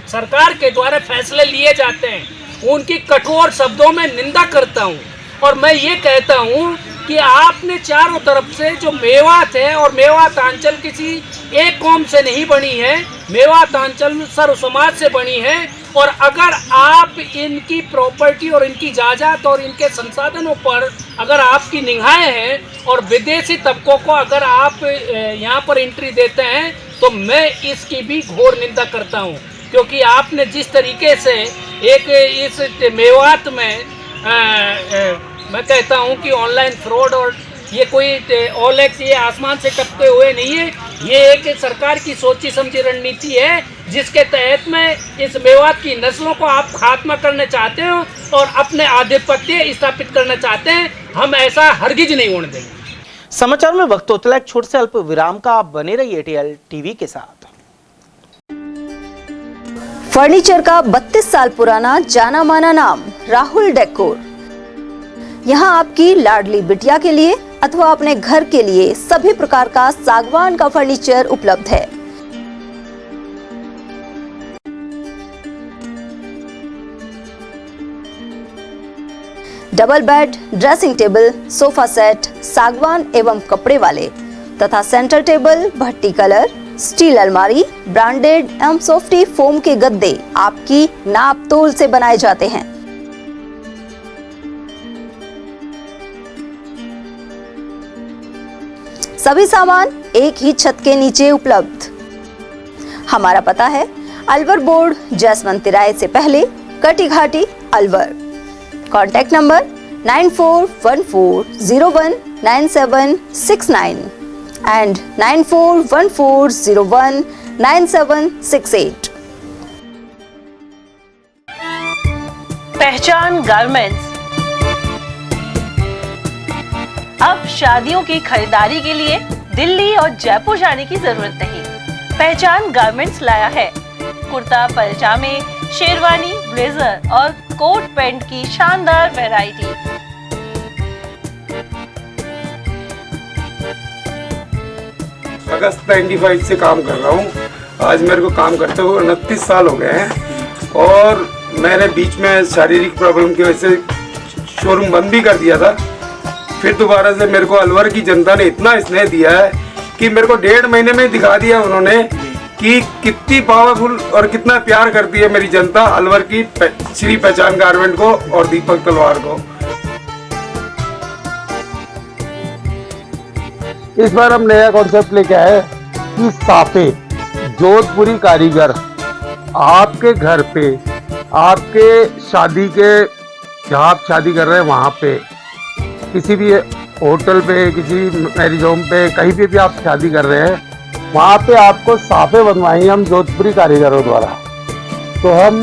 सरकार के द्वारा फैसले लिए जाते हैं उनकी कठोर शब्दों में निंदा करता हूँ और मैं ये कहता हूँ कि आपने चारों तरफ से जो मेवात है, और मेवात अंचल किसी एक कौम से नहीं बनी है, मेवात अंचल सर्व समाज से बनी है और अगर आप इनकी प्रॉपर्टी और इनकी जायदाद और इनके संसाधनों पर अगर आपकी निगाहें हैं और विदेशी तबकों को अगर आप यहाँ पर एंट्री देते हैं तो मैं इसकी भी घोर निंदा करता हूँ, क्योंकि आपने जिस तरीके से एक इस मेवात में मैं कहता हूं कि ऑनलाइन फ्रॉड और ये कोई ओलेक्स ये आसमान से टपके हुए नहीं है, ये एक सरकार की सोची समझी रणनीति है जिसके तहत में इस मेवात की नस्लों को आप खात्मा करना चाहते हो और अपने आधिपत्य स्थापित करना चाहते हैं। हम ऐसा हरगिज नहीं होने देंगे। समाचार में वक्त होता है एक छोटे से अल्प विराम का। आप बने रहिए एटीएल टीवी के साथ। फर्नीचर का 32 साल पुराना जाना माना नाम राहुल डेकोर। यहाँ आपकी लाडली बिटिया के लिए अथवा अपने घर के लिए सभी प्रकार का सागवान का फर्नीचर उपलब्ध है। Double bed, dressing table, sofa set सागवान एवं कपड़े वाले तथा सेंटर टेबल, भट्टी कलर, स्टील अलमारी, ब्रांडेड एवं सॉफ्टी फोम के गद्दे आपकी नाप तोल से बनाए जाते हैं। सभी सामान एक ही छत के नीचे उपलब्ध। हमारा पता है अलवर बोर्ड, जैसमंत तिराहे से पहले, कटी घाटी, अलवर। Contact number 9414019769 and 9414019768। पहचान गारमेंट्स। अब शादियों की खरीदारी के लिए दिल्ली और जयपुर जाने की जरूरत नहीं। पहचान गारमेंट्स लाया है कुर्ता, पैजामे, शेरवानी, ब्लेजर और कोट पैंट की शानदार वैरायटी। अगस्त 95 से काम कर रहा हूँ। आज मेरे को काम करते हुए 29 साल हो गए हैं और मैंने बीच में शारीरिक प्रॉब्लम की वजह से शोरूम बंद भी कर दिया था। फिर दोबारा से मेरे को अलवर की जनता ने इतना स्नेह दिया है कि मेरे को 1.5 महीने में दिखा दिया उन्होंने कि कितनी पावरफुल और कितना प्यार करती है मेरी जनता अलवर की श्री पहचान गारमेंट को और दीपक तलवार को। इस बार हम नया कॉन्सेप्ट लेके आए कि साफे जोधपुरी कारीगर आपके घर पे, आपके शादी के जहाँ आप शादी कर रहे हैं वहाँ पे, किसी भी होटल पे, किसी मैरिज होम पे, कहीं पे भी आप शादी कर रहे हैं वहाँ पे आपको साफे बनवाएंगे हम जोधपुरी कारीगरों द्वारा। तो हम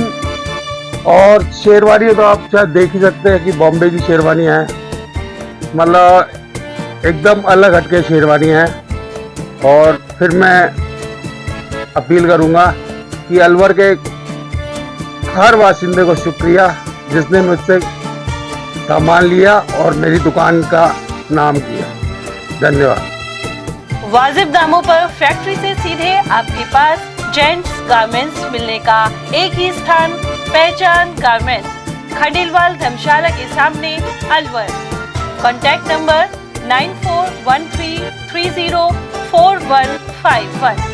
और शेरवानी तो आप शायद देख ही सकते हैं कि बॉम्बे की शेरवानी है, मतलब एकदम अलग हटके शेरवानी है। और फिर मैं अपील करूँगा कि अलवर के हर वासिंदे को शुक्रिया जिसने मुझसे सामान लिया और मेरी दुकान का नाम किया। धन्यवाद। वाजिब दामों पर फैक्ट्री से सीधे आपके पास जेंट्स गारमेंट्स मिलने का एक ही स्थान पहचान गारमेंट्स, खंडेलवाल धर्मशाला के सामने, अलवर। Contact number 9413304151।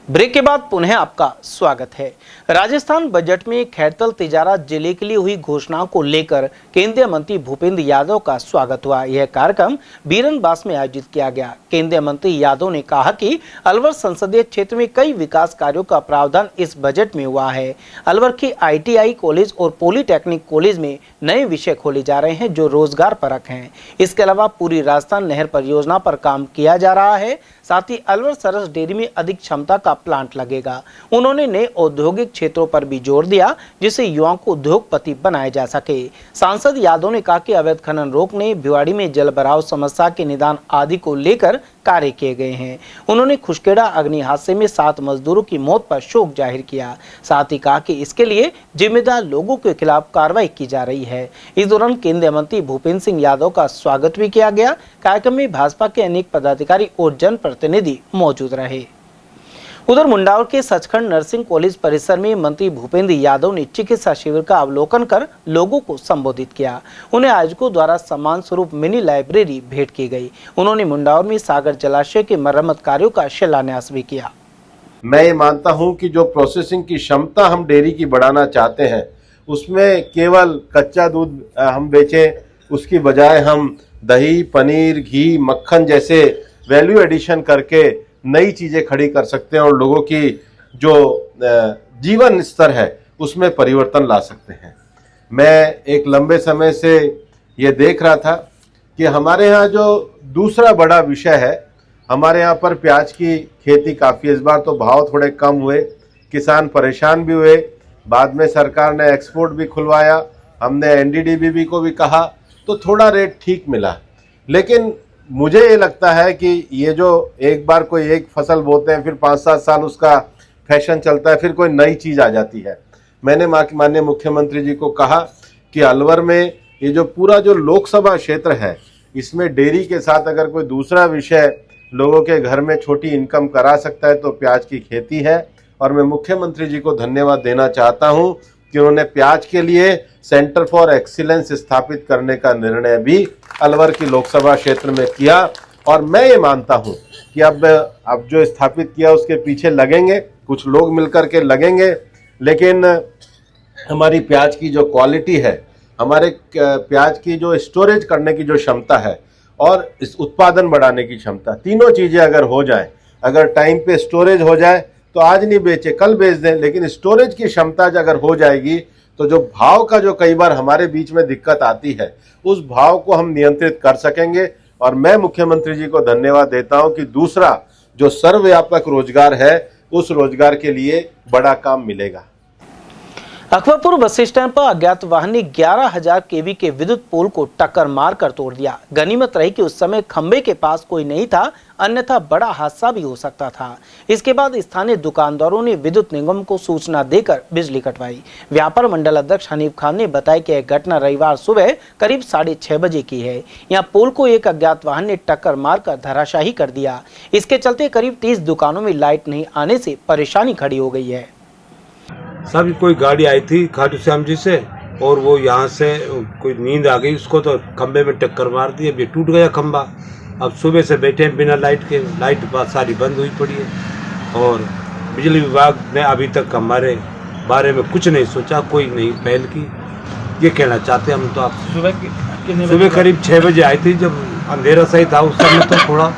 ब्रेक के बाद पुनः आपका स्वागत है। राजस्थान बजट में खैरतल तिजारत जिले के लिए हुई घोषणाओं को लेकर केंद्रीय मंत्री भूपेंद्र यादव का स्वागत हुआ। यह कार्यक्रम बीरनबास में आयोजित किया गया। केंद्रीय मंत्री यादव ने कहा कि अलवर संसदीय क्षेत्र में कई विकास कार्यों का प्रावधान इस बजट में हुआ है। अलवर की ITI कॉलेज और पॉलिटेक्निक कॉलेज में नए विषय खोले जा रहे हैं जो रोजगार परक हैं। इसके अलावा पूरी राजस्थान नहर परियोजना पर काम किया जा रहा है। साथ ही अलवर सरस डेयरी में अधिक क्षमता का प्लांट लगेगा। उन्होंने नए औद्योगिक क्षेत्रों पर भी जोर दिया जिससे युवाओं को उद्योगपति बनाया जा सके। सांसद यादव ने कहा कि अवैध खनन रोकने, भिवाड़ी में जल भराव समस्या के निदान आदि को लेकर कार्य किए गए हैं। उन्होंने खुशखेड़ा अग्नि हादसे में 7 मजदूरों की मौत पर शोक जाहिर किया। साथ ही कहा कि इसके लिए जिम्मेदार लोगों के खिलाफ कार्रवाई की जा रही है। इस दौरान केंद्रीय मंत्री भूपेंद्र सिंह यादव का स्वागत भी किया गया। कार्यक्रम में भाजपा के अनेक पदाधिकारी और जनप्रतिनिधि मौजूद रहे। उधर मुंडावर के सचखंड नर्सिंग कॉलेज परिसर में मंत्री भूपेंद्र यादव ने चिकित्सा शिविर का अवलोकन कर लोगों को संबोधित किया। उन्हें आयोजकों द्वारा सम्मान स्वरूप मिनी लाइब्रेरी भेंट की गई। उन्होंने मुंडावर में सागर जलाशय के मरम्मत कार्यों का शिलान्यास भी किया। मैं ये मानता हूं कि जो प्रोसेसिंग की क्षमता हम डेयरी की बढ़ाना चाहते हैं उसमें केवल कच्चा दूध हम बेचें, उसकी बजाय हम दही, पनीर, घी, मक्खन जैसे वैल्यू एडिशन करके नई चीजें खड़ी कर सकते हैं और लोगों की जो जीवन स्तर है उसमें परिवर्तन ला सकते हैं। मैं एक लंबे समय से ये देख रहा था कि हमारे यहाँ जो दूसरा बड़ा विषय है, हमारे यहाँ पर प्याज की खेती काफ़ी, इस बार तो भाव थोड़े कम हुए, किसान परेशान भी हुए, बाद में सरकार ने एक्सपोर्ट भी खुलवाया, हमने एनडीडीबी को भी कहा, तो थोड़ा रेट ठीक मिला। लेकिन मुझे ये लगता है कि ये जो एक बार कोई एक फसल बोते हैं, फिर 5-7 साल उसका फैशन चलता है, फिर कोई नई चीज़ आ जाती है। मैंने माननीय मुख्यमंत्री जी को कहा कि अलवर में ये जो पूरा जो लोकसभा क्षेत्र है, इसमें डेयरी के साथ अगर कोई दूसरा विषय लोगों के घर में छोटी इनकम करा सकता है तो प्याज की खेती है। और मैं मुख्यमंत्री जी को धन्यवाद देना चाहता हूं कि उन्होंने प्याज के लिए सेंटर फॉर एक्सीलेंस स्थापित करने का निर्णय भी अलवर की लोकसभा क्षेत्र में किया। और मैं ये मानता हूं कि अब जो स्थापित किया उसके पीछे लगेंगे, कुछ लोग मिलकर के लगेंगे, लेकिन हमारी प्याज की जो क्वालिटी है, हमारे प्याज की जो स्टोरेज करने की जो क्षमता है और इस उत्पादन बढ़ाने की क्षमता, तीनों चीज़ें अगर हो जाए, अगर टाइम पे स्टोरेज हो जाए तो आज नहीं बेचे कल बेच दें, लेकिन स्टोरेज की क्षमता अगर हो जाएगी तो जो भाव का जो कई बार हमारे बीच में दिक्कत आती है, उस भाव को हम नियंत्रित कर सकेंगे। और मैं मुख्यमंत्री जी को धन्यवाद देता हूं कि दूसरा जो सर्वव्यापक रोजगार है, उस रोजगार के लिए बड़ा काम मिलेगा। अकबरपुर बस स्टैंड पर अज्ञात वाहन ने 11,000 केवी के विद्युत पोल को टक्कर मारकर तोड़ दिया। गनीमत रही कि उस समय खंबे के पास कोई नहीं था, अन्यथा बड़ा हादसा भी हो सकता था। इसके बाद स्थानीय दुकानदारों ने विद्युत निगम को सूचना देकर बिजली कटवाई। व्यापार मंडल अध्यक्ष हनीफ खान ने बताया कि यह घटना रविवार सुबह करीब 6:30 बजे की है। यहाँ पोल को एक अज्ञात वाहन ने टक्कर मारकर धराशाही कर दिया। इसके चलते करीब 30 दुकानों में लाइट नहीं आने से परेशानी खड़ी हो गई है। सभी कोई गाड़ी आई थी खाटू श्याम जी से, और वो यहाँ से कोई नींद आ गई उसको, तो खंबे में टक्कर मार दी। अब ये टूट गया खंबा। अब सुबह से बैठे हैं बिना लाइट के, लाइट बात सारी बंद हुई पड़ी है। और बिजली विभाग ने अभी तक हमारे बारे में कुछ नहीं सोचा, कोई नहीं पहल की, ये कहना चाहते हैं हम। तो आप सुबह करीब 6 बजे आई थी, जब अंधेरा सही था उस समय, तो थोड़ा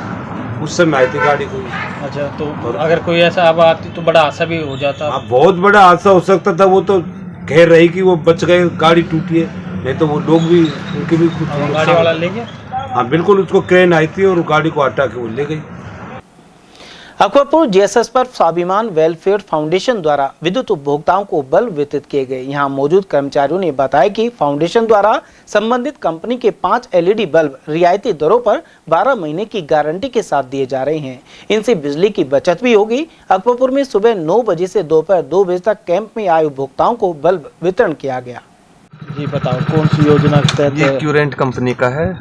उस समय आई थी गाड़ी कोई। अच्छा, तो अगर कोई ऐसा अब आती तो बड़ा हादसा भी हो जाता। बहुत बड़ा हादसा हो सकता था। वो तो कह रही कि वो बच गए, गाड़ी टूटी है, नहीं तो वो लोग भी, उनकी भी कुछ गाड़ी वाला ले गया। हाँ बिल्कुल, उसको क्रेन आई थी और गाड़ी को हटा के वो ले गई। अकबरपुर जीएसएस पर स्वाभिमान वेलफेयर फाउंडेशन द्वारा विद्युत उपभोक्ताओं को बल्ब वितरित किए गए। यहां मौजूद कर्मचारियों ने बताया कि फाउंडेशन द्वारा संबंधित कंपनी के 5 एलईडी बल्ब रियायती दरों पर 12 महीने की गारंटी के साथ दिए जा रहे हैं। इनसे बिजली की बचत भी होगी। अकबरपुर में सुबह 9 बजे से दोपहर 2 बजे तक कैंप में आए उपभोक्ताओं को बल्ब वितरण किया गया। जी बताओ, कौन सी योजना के तहत? ये क्यूरेंट कंपनी का है,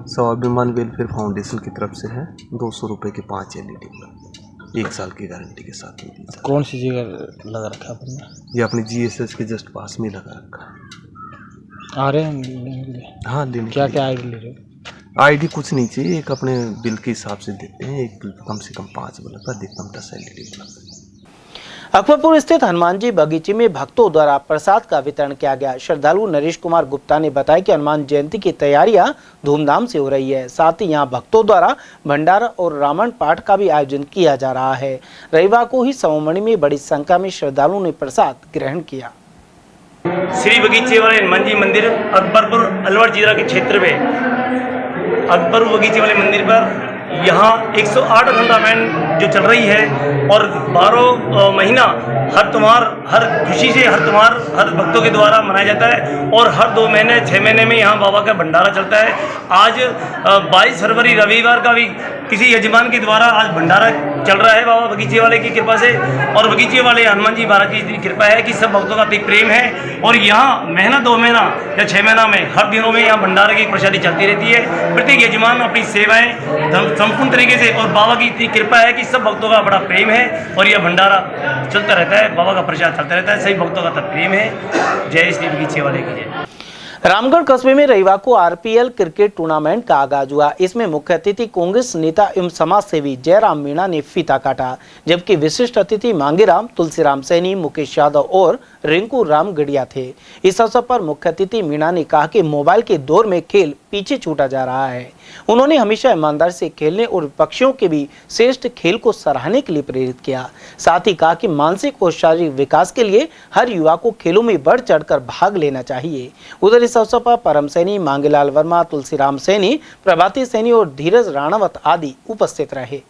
स्वाभिमान वेलफेयर फाउंडेशन की तरफ से है। 200 रुपये के 5 एलईडी बल्ब 1 साल की गारंटी के साथ मिली। कौन सी जगह लगा रखा है आपने? ये अपनी जीएसएस के जस्ट पास में लगा रखा है। आ रहे हैं? हाँ, लेने। क्या क्या आईडी ले रहे हो? आईडी कुछ नहीं चाहिए, एक अपने बिल के हिसाब से देते हैं। एक बिल कम से कम 5 बल्ब, अधिकतम 10 एलईडी बल्ब। अकबरपुर स्थित हनुमान जी बगीचे में भक्तों द्वारा प्रसाद का वितरण किया गया। श्रद्धालु नरेश कुमार गुप्ता ने बताया कि हनुमान जयंती की तैयारियां धूमधाम से हो रही है। साथ ही यहां भक्तों द्वारा भंडारा और रामायण पाठ का भी आयोजन किया जा रहा है। रविवार को ही समोमणि में बड़ी संख्या में श्रद्धालुओं ने प्रसाद ग्रहण किया। श्री बगीचे वाले हनुमान जी मंदिर अकबरपुर अलवर जिला के क्षेत्र में अकबरपुर बगीचे वाले मंदिर पर यहाँ 108 घंटा रामायण जो चल रही है, और 12 महीना हर त्योहार, हर खुशी से हर त्योहार हर भक्तों के द्वारा मनाया जाता है। और हर 2 महीने 6 महीने में यहाँ बाबा का भंडारा चलता है। आज 22 फरवरी रविवार का भी किसी यजमान के द्वारा आज भंडारा चल रहा है बाबा बगीचे वाले की कृपा से। और बगीचे वाले हनुमान जी महाराज की इतनी कृपा है कि सब भक्तों का अति प्रेम है। और यहाँ महीना 2 महीना या 6 महीना में हर दिनों में यहाँ भंडारे की प्रसादी चलती रहती है। प्रत्येक यजमान अपनी सेवाएं संपूर्ण तरीके से, और बाबा की इतनी कृपा है कि सब भक्तों का बड़ा प्रेम है और यह भंडारा चलता रहता है, बाबा का प्रसाद चलता रहता है। सभी भक्तों का तब प्रेम है। जय श्री बगीचे वाले की जय। रामगढ़ कस्बे में रविवार को आरपीएल क्रिकेट टूर्नामेंट का आगाज हुआ। इसमें मुख्य अतिथि कांग्रेस नेता एवं समाज सेवी जयराम मीणा ने फीता काटा, जबकि विशिष्ट अतिथि मांगेराम, तुलसीराम सैनी, मुकेश यादव और रिंकू राम गढ़िया थे। इस अवसर पर मुख्य अतिथि मीणा ने कहा कि मोबाइल के दौर में खेल पीछे छूटा जा रहा है। उन्होंने हमेशा ईमानदारी से खेलने और विपक्षियों के भी श्रेष्ठ खेल को सराहने के लिए प्रेरित किया। साथ ही कहा कि मानसिक और शारीरिक विकास के लिए हर युवा को खेलों में बढ़ चढ़कर भाग लेना चाहिए। उधर इस अवसर पर परम सैनी, मांगेलाल वर्मा, तुलसीराम सैनी, प्रभाती सैनी और धीरज राणावत आदि उपस्थित रहे।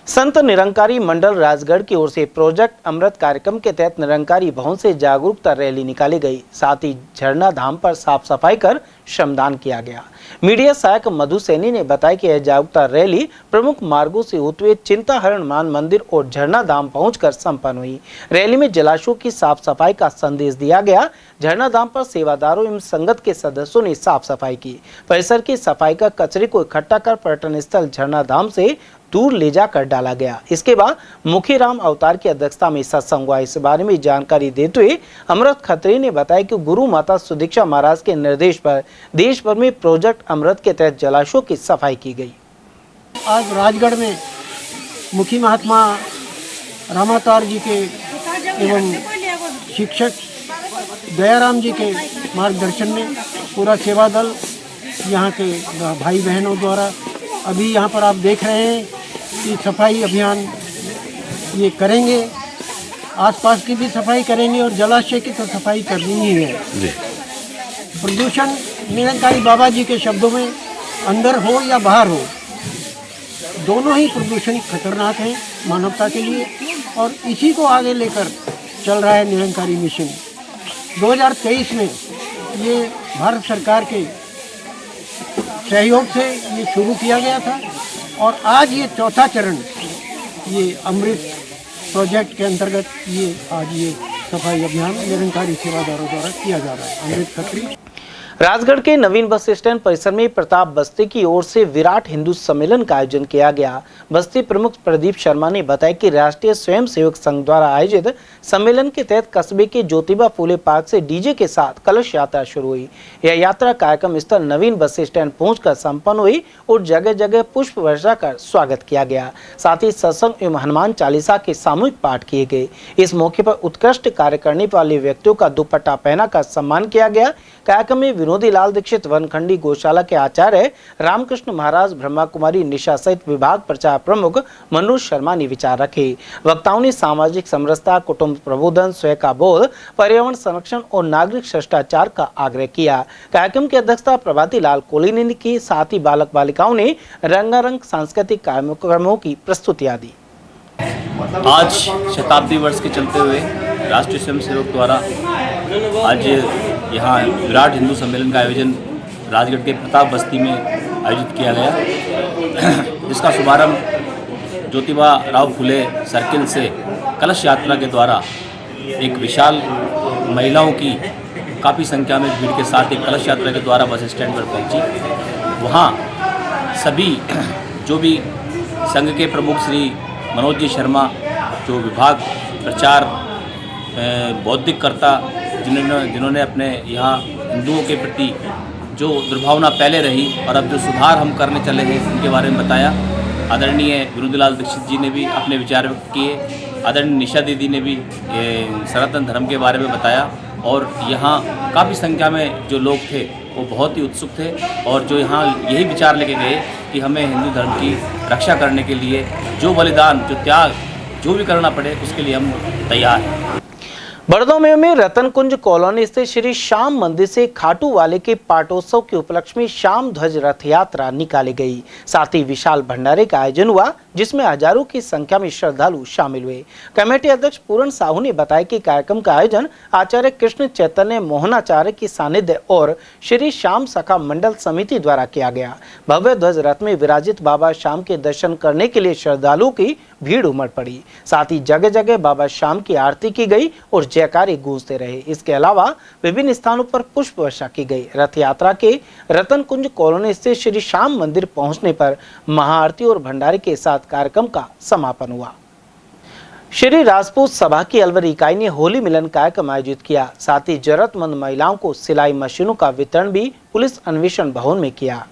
संत निरंकारी मंडल राजगढ़ की ओर से प्रोजेक्ट अमृत कार्यक्रम के तहत निरंकारी भवन से जागरूकता रैली निकाली गई। साथ ही झरना धाम पर साफ सफाई कर श्रमदान किया गया। मीडिया सहायक मधु सैनी ने बताया कि यह जागरूकता रैली प्रमुख मार्गों से होते हुए चिंताहरण मान मंदिर और झरना धाम पहुंचकर संपन्न हुई। रैली में जलाशयों की साफ सफाई का संदेश दिया गया। झरना धाम पर सेवादारों एवं संगत के सदस्यों ने साफ सफाई की। परिसर की सफाई का कचरे को इकट्ठा कर पर्यटन स्थल झरना धाम से दूर ले जाकर डाला गया। इसके बाद मुखी राम अवतार की अध्यक्षता में सत्संग हुआ। इस बारे में जानकारी देते हुए अमृत खत्री ने बताया कि गुरु माता सुदीक्षा महाराज के निर्देश पर देश भर में प्रोजेक्ट अमृत के तहत जलाशयों की सफाई की गई। आज राजगढ़ में मुखी महात्मा रामावतार जी के एवं शिक्षक दयाराम जी के मार्गदर्शन में पूरा सेवा दल यहाँ के भाई बहनों द्वारा अभी यहाँ पर आप देख रहे हैं कि सफाई अभियान ये करेंगे। आसपास की भी सफाई करेंगे और जलाशय की तो सफाई करनी ही है। प्रदूषण निरंकारी बाबा जी के शब्दों में अंदर हो या बाहर हो, दोनों ही प्रदूषण खतरनाक हैं मानवता के लिए और इसी को आगे लेकर चल रहा है निरंकारी मिशन। 2023 में ये भारत सरकार के सहयोग से ये शुरू किया गया था और आज ये चौथा चरण ये अमृत प्रोजेक्ट के अंतर्गत ये आज ये सफाई अभियान निरंकारी सेवादारों द्वारा किया जा रहा है। अमृत खत्री। राजगढ़ के नवीन बस स्टैंड परिसर में प्रताप बस्ती की ओर से विराट हिंदू सम्मेलन का आयोजन किया गया। बस्ती प्रमुख प्रदीप शर्मा ने बताया कि राष्ट्रीय स्वयंसेवक संघ द्वारा आयोजित सम्मेलन के तहत कस्बे के ज्योतिबा फूले पार्क से डीजे के साथ कलश यात्रा शुरू हुई। यह यात्रा कार्यक्रम स्थल नवीन बस स्टैंड पहुंचकर संपन्न हुई और जगह जगह पुष्प वर्षा कर स्वागत किया गया। साथ ही सत्संग एवं हनुमान चालीसा के सामूहिक पाठ किए गए। इस मौके पर उत्कृष्ट कार्य करने वाले व्यक्तियों का दुपट्टा पहनाकर सम्मान किया गया। कार्यक्रम में विनोदी लाल दीक्षित वनखंडी गौशाला के आचार्य रामकृष्ण महाराज, ब्रह्मा कुमारी निशा सहित विभाग प्रचार प्रमुख मनोज शर्मा ने विचार रखे। वक्ताओं ने सामाजिक समरसता, कुटुंब प्रबोधन, स्वयं का बोध, पर्यावरण संरक्षण और नागरिक शिष्टाचार का आग्रह किया। कार्यक्रम की अध्यक्षता प्रभाती लाल कोहली ने की। साथ ही बालक बालिकाओं ने रंगारंग सांस्कृतिक कार्यक्रमों की प्रस्तुतियां दी। आज शताब्दी वर्ष के चलते हुए राष्ट्रीय स्वयंसेवक द्वारा आज यहाँ विराट हिंदू सम्मेलन का आयोजन राजगढ़ के प्रताप बस्ती में आयोजित किया गया, जिसका शुभारंभ ज्योतिबा राव फुले सर्किल से कलश यात्रा के द्वारा एक विशाल महिलाओं की काफ़ी संख्या में भीड़ के साथ एक कलश यात्रा के द्वारा बस स्टैंड पर पहुंची। वहाँ सभी जो भी संघ के प्रमुख श्री मनोज जी शर्मा, जो विभाग प्रचार बौद्धिककर्ता जिन्होंने अपने यहाँ हिंदुओं के प्रति जो दुर्भावना पहले रही और अब जो सुधार हम करने चले हैं उनके बारे में बताया। आदरणीय विनोदी लाल दीक्षित जी ने भी अपने विचार व्यक्त किए। आदरणीय निशा दीदी ने भी सनातन धर्म के बारे में बताया और यहाँ काफ़ी संख्या में जो लोग थे वो बहुत ही उत्सुक थे और जो यहाँ यही विचार लेके गए कि हमें हिंदू धर्म की रक्षा करने के लिए जो बलिदान, जो त्याग, जो भी करना पड़े उसके लिए हम तैयार हैं। बड़दौमेव में रतन कुंज कॉलोनी स्थित श्री श्याम मंदिर से खाटू वाले के पाटोत्सव के उपलक्ष्य में श्याम ध्वज रथ यात्रा निकाली गई। साथ ही विशाल भंडारे का आयोजन हुआ, जिसमें हजारों की संख्या में श्रद्धालु शामिल हुए। कमेटी अध्यक्ष पूर्ण साहू ने बताया कि कार्यक्रम का आयोजन आचार्य कृष्ण चैतन्य मोहनाचार्य की सानिध्य और श्री श्याम सखा मंडल समिति द्वारा किया गया। भव्य ध्वज रथ में विराजित बाबा श्याम के दर्शन करने के लिए श्रद्धालुओं की भीड़ उमड़ पड़ी। साथ ही जगह जगह बाबा श्याम की आरती की गई और जयकारे गूंजते रहे। इसके अलावा विभिन्न स्थानों पर पुष्प वर्षा की गई। रथ यात्रा के रतन कुंज कॉलोनी स्थित श्री श्याम मंदिर पहुंचने पर महाआरती और भंडारे के साथ कार्यक्रम का समापन हुआ। श्री राजपूत सभा की अलवर इकाई ने होली मिलन कार्यक्रम आयोजित किया। साथ ही जरूरतमंद महिलाओं को सिलाई मशीनों का वितरण भी पुलिस अन्वेषण भवन में किया।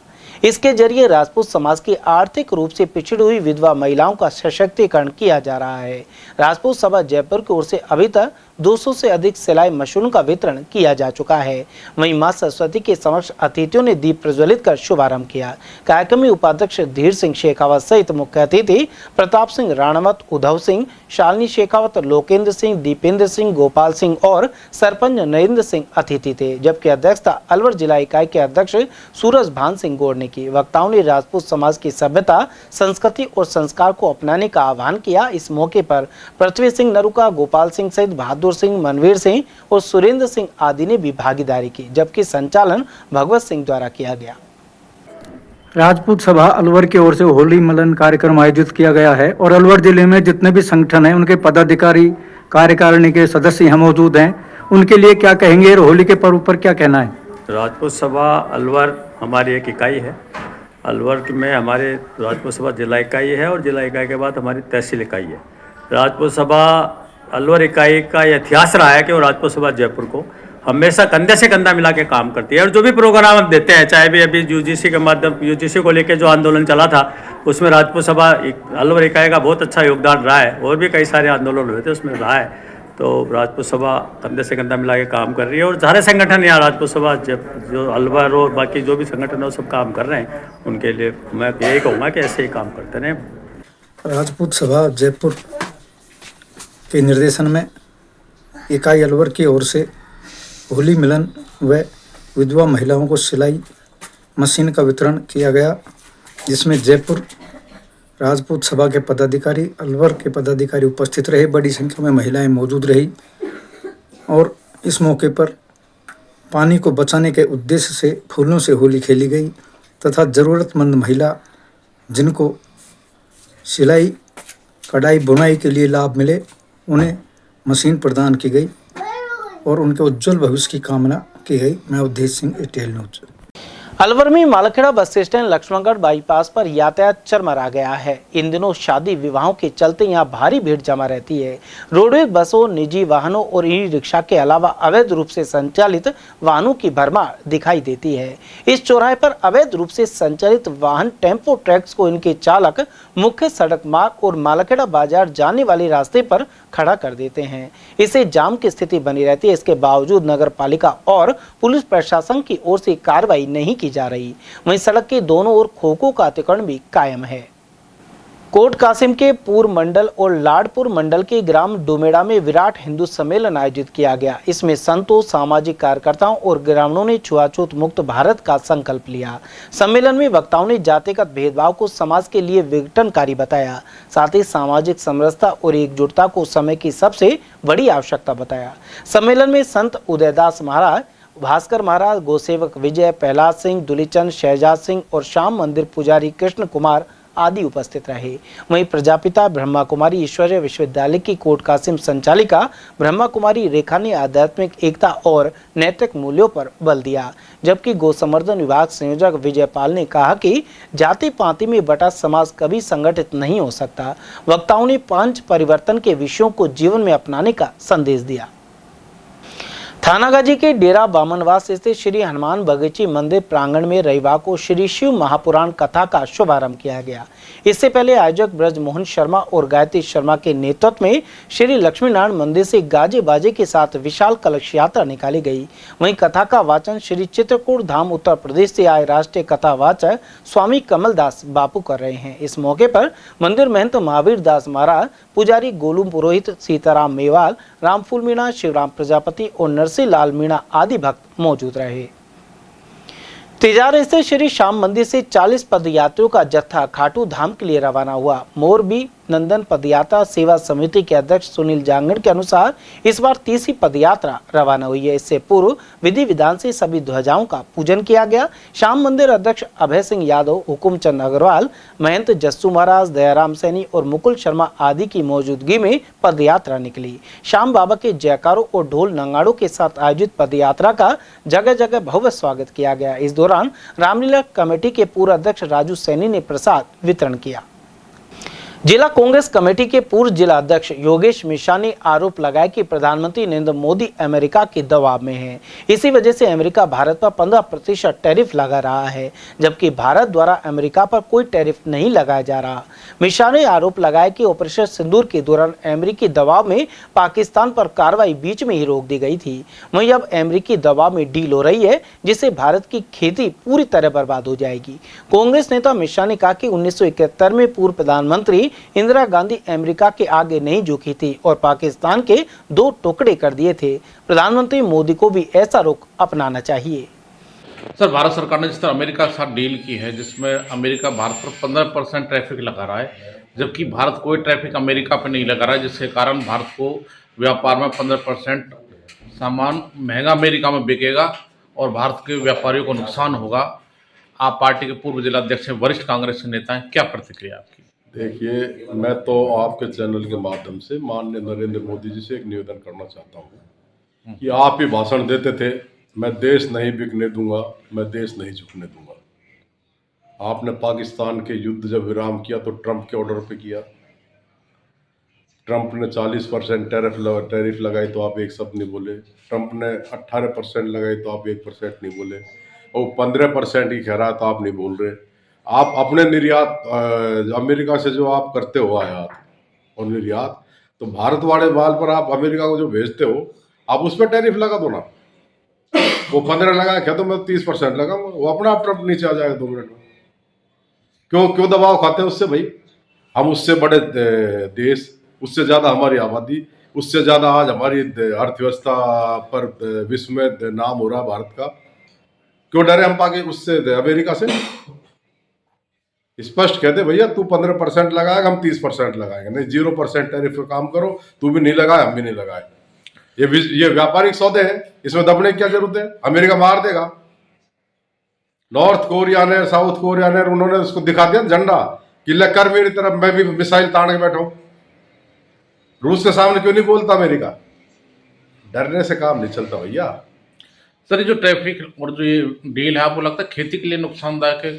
इसके जरिए राजपूत समाज की आर्थिक रूप से पिछड़ी हुई विधवा महिलाओं का सशक्तिकरण किया जा रहा है। राजपूत सभा जयपुर की ओर से अभी तक 200 से अधिक सिलाई मशीनों का वितरण किया जा चुका है। वहीं मां सरस्वती के समक्ष अतिथियों ने दीप प्रज्वलित कर शुभारंभ किया। कार्यक्रम में उपाध्यक्ष धीर सिंह शेखावत सहित मुख्य अतिथि प्रताप सिंह राणावत, उद्धव सिंह, शालिनी शेखावत, लोकेंद्र सिंह, दीपेंद्र सिंह, गोपाल सिंह और सरपंच नरेंद्र सिंह अतिथि थे। जबकि अध्यक्षता अलवर जिला इकाई के अध्यक्ष सूरज भान सिंह गौड़ ने की। वक्ताओं ने राजपूत समाज की सभ्यता, संस्कृति और संस्कार को अपनाने का आह्वान किया। इस मौके पर पृथ्वी सिंह नरुका, गोपाल सिंह सहित बहादुर सिंह, मनवीर सिंह और सुरेंद्र सिंह आदि ने भी भागीदारी की, जबकि संचालन भगवत सिंह द्वारा किया गया। राजपूत सभा अलवर की ओर से होली मिलन कार्यक्रम आयोजित किया गया है और अलवर जिले में जितने भी संगठन हैं उनके पदाधिकारी, कार्यकारिणी के सदस्य यहाँ मौजूद हैं। उनके लिए क्या कहेंगे और होली के पर्व पर क्या कहना है? राजपूत सभा अलवर हमारी एक इकाई है। अलवर में हमारे राजपूत सभा जिला इकाई है और जिला इकाई के बाद हमारी तहसील इकाई है। राजपूत सभा अलवर इकाई का इतिहास रहा है कि वो राजपूत सभा जयपुर को हमेशा कंधे से कंधा मिला के काम करती है और जो भी प्रोग्राम हम देते हैं, चाहे भी अभी यूजीसी के माध्यम यूजीसी को लेकर जो आंदोलन चला था उसमें राजपूत सभा अलवर इकाई का बहुत अच्छा योगदान रहा है और भी कई सारे आंदोलन हुए थे उसमें रहा है। तो राजपूत सभा कंधे से कंधा मिला के काम कर रही है और सारे संगठन यहाँ राजपूत सभा जो अलवर और बाकी जो भी संगठन है वो सब काम कर रहे हैं। उनके लिए मैं यही कहूँगा कि ऐसे ही काम करते रहें। राजपूत सभा जयपुर के निर्देशन में इकाई अलवर की ओर से होली मिलन व विधवा महिलाओं को सिलाई मशीन का वितरण किया गया, जिसमें जयपुर राजपूत सभा के पदाधिकारी, अलवर के पदाधिकारी उपस्थित रहे। बड़ी संख्या में महिलाएं मौजूद रही और इस मौके पर पानी को बचाने के उद्देश्य से फूलों से होली खेली गई तथा ज़रूरतमंद महिला जिनको सिलाई, कढ़ाई, बुनाई के लिए लाभ मिले उन्हें मशीन प्रदान की गई और उनके उज्जवल भविष्य की कामना की गई। मैं अवधेश सिंह, एटीएल न्यूज। अलवर में Malkheda bus stand Laxmangarh bypass पर यातायात चरमरा गया है। इन दिनों शादी विवाहों के चलते यहां भारी भीड़ जमा रहती है। रोडवेज बसों, निजी वाहनों और ई रिक्शा के अलावा अवैध रूप से संचालित वाहनों की भरमार दिखाई देती है। इस चौराहे पर अवैध रूप से संचालित वाहन टेम्पो ट्रैक्स को इनके चालक मुख्य सड़क मार्ग और मालखेड़ा बाजार जाने वाले रास्ते पर खड़ा कर देते हैं। इससे जाम की स्थिति बनी रहती है। इसके बावजूद नगर पालिका और पुलिस प्रशासन की ओर से कार्रवाई नहीं की जा रही। वहीं सड़क के दोनों ओर खोखों का अतिक्रमण भी कायम है। कोट कासिम के पूर्व मंडल और लाडपुर मंडल के ग्राम डोमेड़ा में विराट हिंदू सम्मेलन आयोजित किया गया। इसमें संतों, सामाजिक कार्यकर्ताओं और ग्रामीणों ने छुआछूत मुक्त भारत का संकल्प लिया। सम्मेलन में वक्ताओं ने जातिगत भेदभाव को समाज के लिए विघटनकारी बताया, साथ ही सामाजिक समरसता और एकजुटता को समय की सबसे बड़ी आवश्यकता बताया। सम्मेलन में संत उदयदास महाराज, भास्कर महाराज, गोसेवक विजय, प्रहलाद सिंह, दुलीचंद, शहजाद सिंह और श्याम मंदिर पुजारी कृष्ण कुमार आदि उपस्थित रहे। वहीं प्रजापिता ब्रह्मा कुमारी ईश्वरीय विश्वविद्यालय की कोट कासिम संचालिका ब्रह्मा कुमारी रेखा ने आध्यात्मिक एकता और नैतिक मूल्यों पर बल दिया, जबकि गौ संवर्धन विभाग संयोजक विजय पाल ने कहा कि जाति पाति में बटा समाज कभी संगठित नहीं हो सकता। वक्ताओं ने 5 परिवर्तन के विषयों को जीवन में अपनाने का संदेश दिया। थानागाजी के डेरा बामनवास स्थित श्री हनुमान बगीची मंदिर प्रांगण में रविवार को श्री शिव महापुराण कथा का शुभारंभ किया गया। इससे पहले आयोजक ब्रजमोहन शर्मा और गायत्री शर्मा के नेतृत्व में श्री लक्ष्मी नारायण मंदिर से गाजे बाजे के साथ विशाल कलश यात्रा निकाली गई। वहीं कथा का वाचन श्री चित्रकूट धाम उत्तर प्रदेश से आए राष्ट्रीय कथावाचक स्वामी कमलदास बापू कर रहे हैं। इस मौके पर मंदिर महंत महावीर दास महाराज, पुजारी गोलू पुरोहित, सीताराम मेवाल, रामफूल मीणा, शिवराम प्रजापति और नरसिंह लाल मीणा आदि भक्त मौजूद रहे। तिजारे स्थित श्री श्याम मंदिर से 40 पदयात्रियों का जत्था खाटू धाम के लिए रवाना हुआ। मोरबी नंदन पदयात्रा सेवा समिति के अध्यक्ष सुनील जांगड़ के अनुसार इस बार 30वीं पदयात्रा रवाना हुई है। इससे पूर्व विधि विधान से सभी ध्वजाओं का पूजन किया गया। श्याम मंदिर अध्यक्ष अभय सिंह यादव, हुकुमचंद अग्रवाल, महंत जस्सू महाराज, दयाराम सैनी और मुकुल शर्मा आदि की मौजूदगी में पदयात्रा निकली। श्याम बाबा के जयकारों और ढोल नगाड़ों के साथ आयोजित पदयात्रा का जगह जगह भव्य स्वागत किया गया। इस दौरान रामलीला कमेटी के पूर्व अध्यक्ष राजू सैनी ने प्रसाद वितरण किया। जिला कांग्रेस कमेटी के पूर्व जिला अध्यक्ष योगेश मिश्रा ने आरोप लगाया कि प्रधानमंत्री नरेंद्र मोदी अमेरिका के दबाव में हैं। इसी वजह से अमेरिका भारत पर 15% टैरिफ लगा रहा है, जबकि भारत द्वारा अमेरिका पर कोई टैरिफ नहीं लगाया जा रहा। मिश्रा ने आरोप लगाया कि ऑपरेशन सिंदूर के दौरान अमेरिकी दबाव में पाकिस्तान पर कार्रवाई बीच में ही रोक दी गई थी। वहीं अब अमेरिकी दबाव में डील हो रही है, जिससे भारत की खेती पूरी तरह बर्बाद हो जाएगी। कांग्रेस नेता मिश्रा ने कहा कि 1971 में पूर्व प्रधानमंत्री इंदिरा गांधी अमेरिका के आगे नहीं झुकी थी और पाकिस्तान के 2 टुकड़े कर दिए थे। प्रधानमंत्री मोदी को भी ऐसा रुख अपनाना चाहिए। सर, भारत सरकार ने जिस तरह अमेरिका के साथ डील की है, जिसमें अमेरिका भारत पर 15% ट्रैफिक लगा रहा है, जबकि भारत कोई ट्रैफिक अमेरिका पर नहीं लगा रहा है, जिसके कारण भारत को व्यापार में 15% सामान महंगा अमेरिका में बिकेगा और भारत के व्यापारियों को नुकसान होगा। आप पार्टी के पूर्व जिला अध्यक्ष हैं, वरिष्ठ कांग्रेस के नेता हैं, क्या प्रतिक्रिया आपकी? देखिए, मैं तो आपके चैनल के माध्यम से माननीय नरेंद्र मोदी जी से एक निवेदन करना चाहता हूँ कि आप ही भाषण देते थे, मैं देश नहीं बिकने दूंगा, मैं देश नहीं झुकने दूंगा। आपने पाकिस्तान के युद्ध जब विराम किया तो ट्रंप के ऑर्डर पे किया। ट्रंप ने 40% टैरिफ लगाई तो आप एक शब्द नहीं बोले। ट्रंप ने 18% लगाई तो आप 1% नहीं बोले, और 15% ही कह रहा तो आप नहीं बोल रहे। आप अपने निर्यात अमेरिका से जो आप करते हो आयात और निर्यात, तो भारत वाले माल पर आप अमेरिका को जो भेजते हो, आप उस पर टैरिफ लगा दो ना। वो 15 लगाया क्या, तो मैं 30% लगाऊंगा, वो अपना आप ट्रंप नीचे आ जाएगा 2 मिनट में। क्यों दबाव खाते हैं उससे भाई? हम उससे बड़े देश, उससे ज़्यादा हमारी आबादी, उससे ज़्यादा आज हमारी अर्थव्यवस्था पर विश्व में नाम हो रहा है भारत का। क्यों डरे हम पाके उससे, अमेरिका से? स्पष्ट कहते भैया, तू 15% लगाएगा, हम 30% लगाएंगे। नहीं, 0% टैरिफ पे काम करो, तू भी नहीं लगाए, हम भी नहीं लगाए। ये व्यापारिक सौदे हैं, इसमें दबने की क्या जरूरत है? अमेरिका मार देगा। नॉर्थ कोरिया ने, साउथ कोरिया ने, उन्होंने उसको दिखा दिया झंडा कि ले कर मेरी तरफ, मैं भी मिसाइल ताड़ के बैठा हूं। रूस के सामने क्यों नहीं बोलता अमेरिका? डरने से काम नहीं चलता भैया। सर, ये जो ट्रैफिक और जो ये डील है, आपको लगता है खेती के लिए नुकसानदायक है?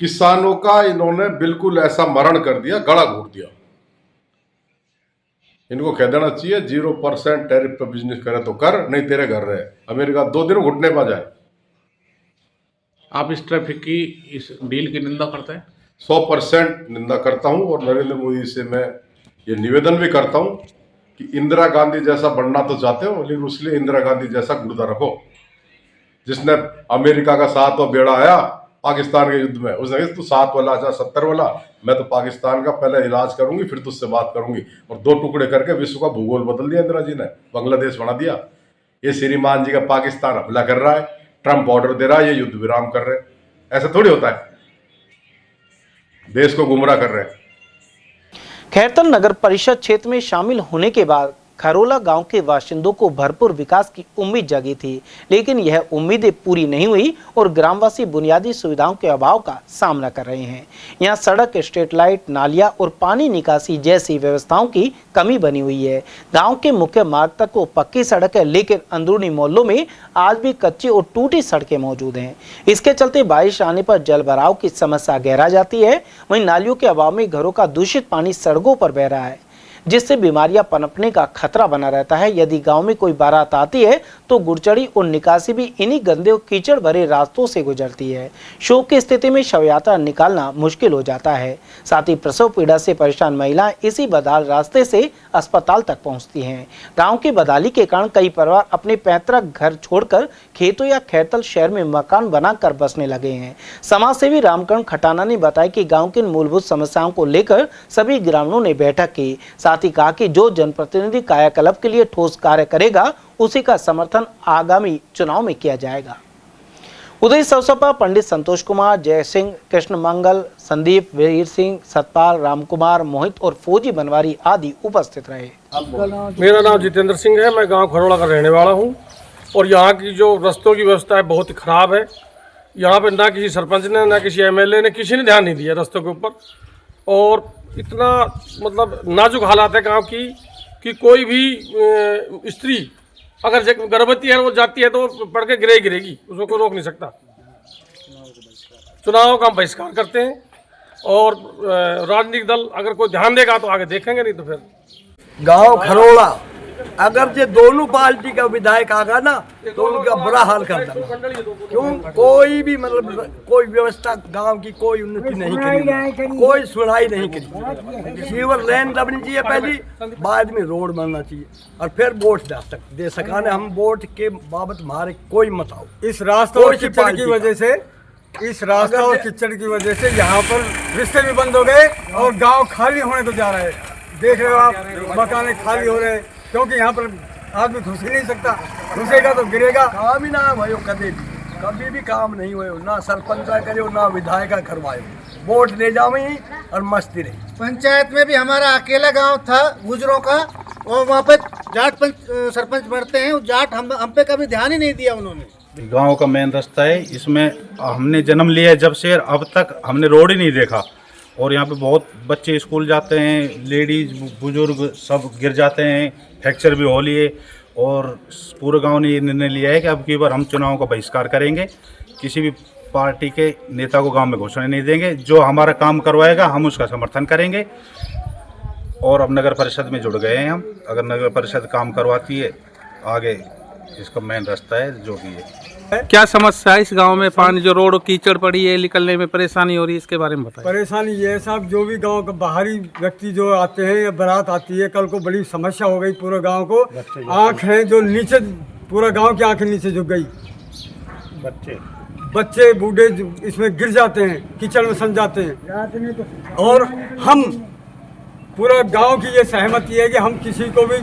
किसानों का इन्होंने बिल्कुल ऐसा मरण कर दिया, गला घोट दिया। इनको कह देना चाहिए 0% टैरिफ पे बिजनेस करे तो कर, नहीं तेरे घर रहे। अमेरिका 2 दिन घुटने पा जाए। आप इस ट्रैफिक की, इस डील की निंदा करते हैं? 100% निंदा करता हूं, और नरेंद्र मोदी से मैं ये निवेदन भी करता हूं कि इंदिरा गांधी जैसा बनना तो चाहते हो, लेकिन उसके लिए इंदिरा गांधी जैसा गुर्दा रखो, जिसने अमेरिका का 7 बेड़ा आया पाकिस्तान के युद्ध में। उसने कहा तू 7 वाला, चाहे 70 वाला, मैं तो पाकिस्तान का पहले इलाज करूंगी, फिर तुझसे बात करूंगी। और 2 टुकड़े करके विश्व का भूगोल बदल दिया इंदिरा जी ने, बांग्लादेश बना दिया। ये श्रीमान जी का पाकिस्तान हमला कर रहा है, ट्रंप ऑर्डर दे रहा है, ये युद्ध विराम कर रहे हैं। ऐसा थोड़ी होता है, देश को गुमराह कर रहे हैं। खैरतल नगर परिषद क्षेत्र में शामिल होने के बाद खरोला गांव के बाशिंदों को भरपूर विकास की उम्मीद जगी थी, लेकिन यह उम्मीदें पूरी नहीं हुई और ग्रामवासी बुनियादी सुविधाओं के अभाव का सामना कर रहे हैं। यहां सड़क, स्ट्रीट लाइट, नालियां और पानी निकासी जैसी व्यवस्थाओं की कमी बनी हुई है। गांव के मुख्य मार्ग तक को पक्की सड़क है, लेकिन अंदरूनी मोहल्लों में आज भी कच्ची और टूटी सड़कें मौजूद हैं। इसके चलते बारिश आने पर जल भराव की समस्या गहरा जाती है। वहीं नालियों के अभाव में घरों का दूषित पानी सड़कों पर बह रहा है, जिससे बीमारियां पनपने का खतरा बना रहता है। यदि गांव में कोई बारात आती है तो गुड़चड़ी और निकासी भी इन्हीं गंदे और कीचड़ भरे रास्तों से गुजरती है। शोक की स्थिति में शव यात्रा निकालना मुश्किल हो जाता है। साथ ही प्रसव पीड़ा से परेशान महिलाएं इसी बदहाल रास्ते से अस्पताल तक पहुंचती हैं। गांव की बदहाली के कारण कई परिवार अपने पैतृक घर छोड़कर खेतों या खैरतल शहर में मकान बनाकर बसने लगे हैं। समाजसेवी रामकरण खटाना ने बताया कि गाँव की मूलभूत समस्याओं को लेकर सभी ग्रामीणों ने बैठक की। साथ ही कहा कि जो जनप्रतिनिधि कायाकल्प के लिए ठोस कार्य करेगा उसी का समर्थन आगामी चुनाव में किया जाएगा। उदय इस अवसर पर पंडित संतोष कुमार, जय सिंह, कृष्ण मंगल, संदीप, वीर सिंह, सतपाल, रामकुमार, मोहित और फौजी बनवारी आदि उपस्थित रहे। मेरा नाम जितेंद्र सिंह है, मैं गांव खरोड़ा का रहने वाला हूं और यहाँ की जो रस्तों की व्यवस्था है बहुत ही खराब है। यहाँ पे ना किसी सरपंच ने, ना किसी एमएलए ने, किसी ने ध्यान नहीं दिया रस्तों के ऊपर। और इतना मतलब नाजुक हालात है गांव की कि कोई भी स्त्री अगर गर्भवती है वो जाती है तो पड़ के गिरेगी, उसको कोई रोक नहीं सकता। चुनाव का हम बहिष्कार करते हैं और राजनीतिक दल अगर कोई ध्यान देगा तो आगे देखेंगे, नहीं तो फिर गांव खरोड़ा अगर जे दोनों पार्टी का विधायक आगा ना तो उनका बुरा हाल कर देगा। क्यों? कोई भी मतलब कोई व्यवस्था गांव की कोई उन्नति नहीं करी, कोई सुनाई नहीं करी। सीवर लाइन दबनी चाहिए पहली, बाद में रोड बनना चाहिए और फिर वोट दे सकाने। हम वोट के बाबत हमारे कोई मत आओ। इस रास्ते और कीचड़ की वजह से, इस रास्ता और कीचड़ की वजह से यहाँ पर रिश्ते भी बंद हो गए और गांव खाली होने को जा रहा है। देख रहे हो आप, मकान खाली हो रहे हैं क्योंकि यहाँ पर आदमी घुस ही नहीं सकता, घुसेगा तो गिरेगा। काम ही ना भयो कभी भी काम नहीं हुए, ना सरपंच करे ना विधायक करवाए, वोट ले जाओ और मस्ती रही। पंचायत में भी हमारा अकेला गांव था गुजरों का, और वहाँ पे जाट सरपंच बढ़ते हैं, जाट हम पे कभी ध्यान ही नहीं दिया उन्होंने। गांव का मेन रास्ता है, इसमें हमने जन्म लिया है जब से अब तक हमने रोड ही नहीं देखा। और यहाँ पे बहुत बच्चे स्कूल जाते हैं, लेडीज बुजुर्ग सब गिर जाते हैं, फ्रैक्चर भी हो लिए। और पूरे गांव ने ये निर्णय लिया है कि अब की बार हम चुनाव का बहिष्कार करेंगे, किसी भी पार्टी के नेता को गांव में घुसने नहीं देंगे। जो हमारा काम करवाएगा हम उसका समर्थन करेंगे। और अब नगर परिषद में जुड़ गए हैं हम, अगर नगर परिषद काम करवाती है आगे इसका मेन रास्ता है जो भी है। क्या समस्या है इस गांव में? पानी जो रोड कीचड़ पड़ी है, निकलने में परेशानी हो रही है, इसके बारे में बताइए। परेशानी ये है साहब, जो भी गांव के बाहरी व्यक्ति जो आते हैं या बारात आती है, कल को बड़ी समस्या हो गई पूरे गांव को। आँख है जो नीचे, पूरा गांव की आँखें नीचे झुक गई। बच्चे बूढ़े इसमें गिर जाते हैं, कीचड़ में सन जाते हैं। और हम पूरा गाँव की ये सहमति है कि हम किसी को भी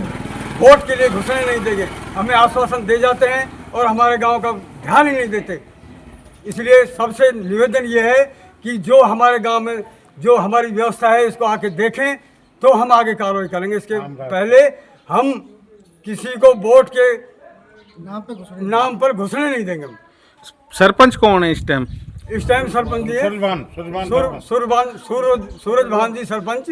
वोट के लिए घुसने नहीं देंगे। हमें आश्वासन दे जाते हैं और हमारे गांव का ध्यान ही नहीं देते। इसलिए सबसे निवेदन ये है कि जो हमारे गांव में जो हमारी व्यवस्था है इसको आके देखें तो हम आगे कार्रवाई करेंगे। इसके पहले हम किसी को वोट के नाम पर घुसने नहीं देंगे। सरपंच कौन है इस टाइम? इस टाइम सरपंच जी सूरज भान जी सरपंच।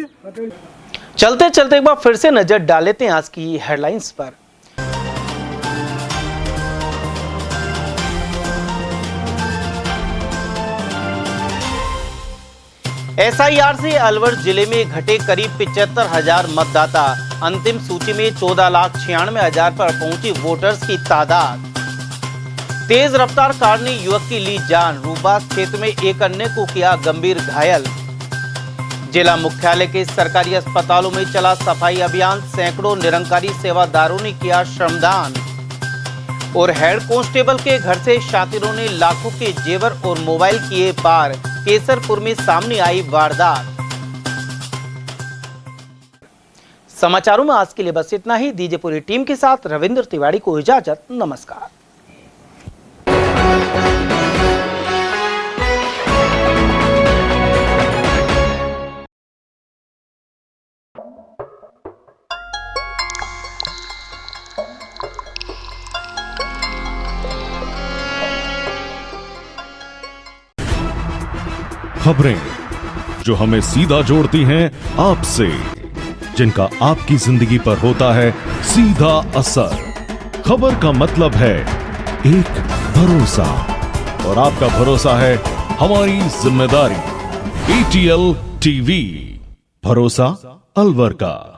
चलते चलते एक बार फिर से नजर डाल लेते हैं आज की हेडलाइंस पर। एसआईआर से अलवर जिले में घटे करीब 75,000 मतदाता। अंतिम सूची में 14,96,000 पर पहुंची वोटर्स की तादाद। तेज रफ्तार कार ने युवक की ली जान, रूबास क्षेत्र में एक अन्य को किया गंभीर घायल। जिला मुख्यालय के सरकारी अस्पतालों में चला सफाई अभियान, सैकड़ों निरंकारी सेवादारों ने किया श्रमदान। और हेड कांस्टेबल के घर से शातिरों ने लाखों के जेवर और मोबाइल किए पार। केसरपुर में सामने आई वारदात। समाचारों में आज के लिए बस इतना ही। दीजिए पूरी टीम के साथ रविंद्र तिवारी को इजाजत। नमस्कार। खबरें जो हमें सीधा जोड़ती हैं आपसे, जिनका आपकी जिंदगी पर होता है सीधा असर। खबर का मतलब है एक भरोसा, और आपका भरोसा है हमारी जिम्मेदारी। ATL TV, भरोसा अलवर का।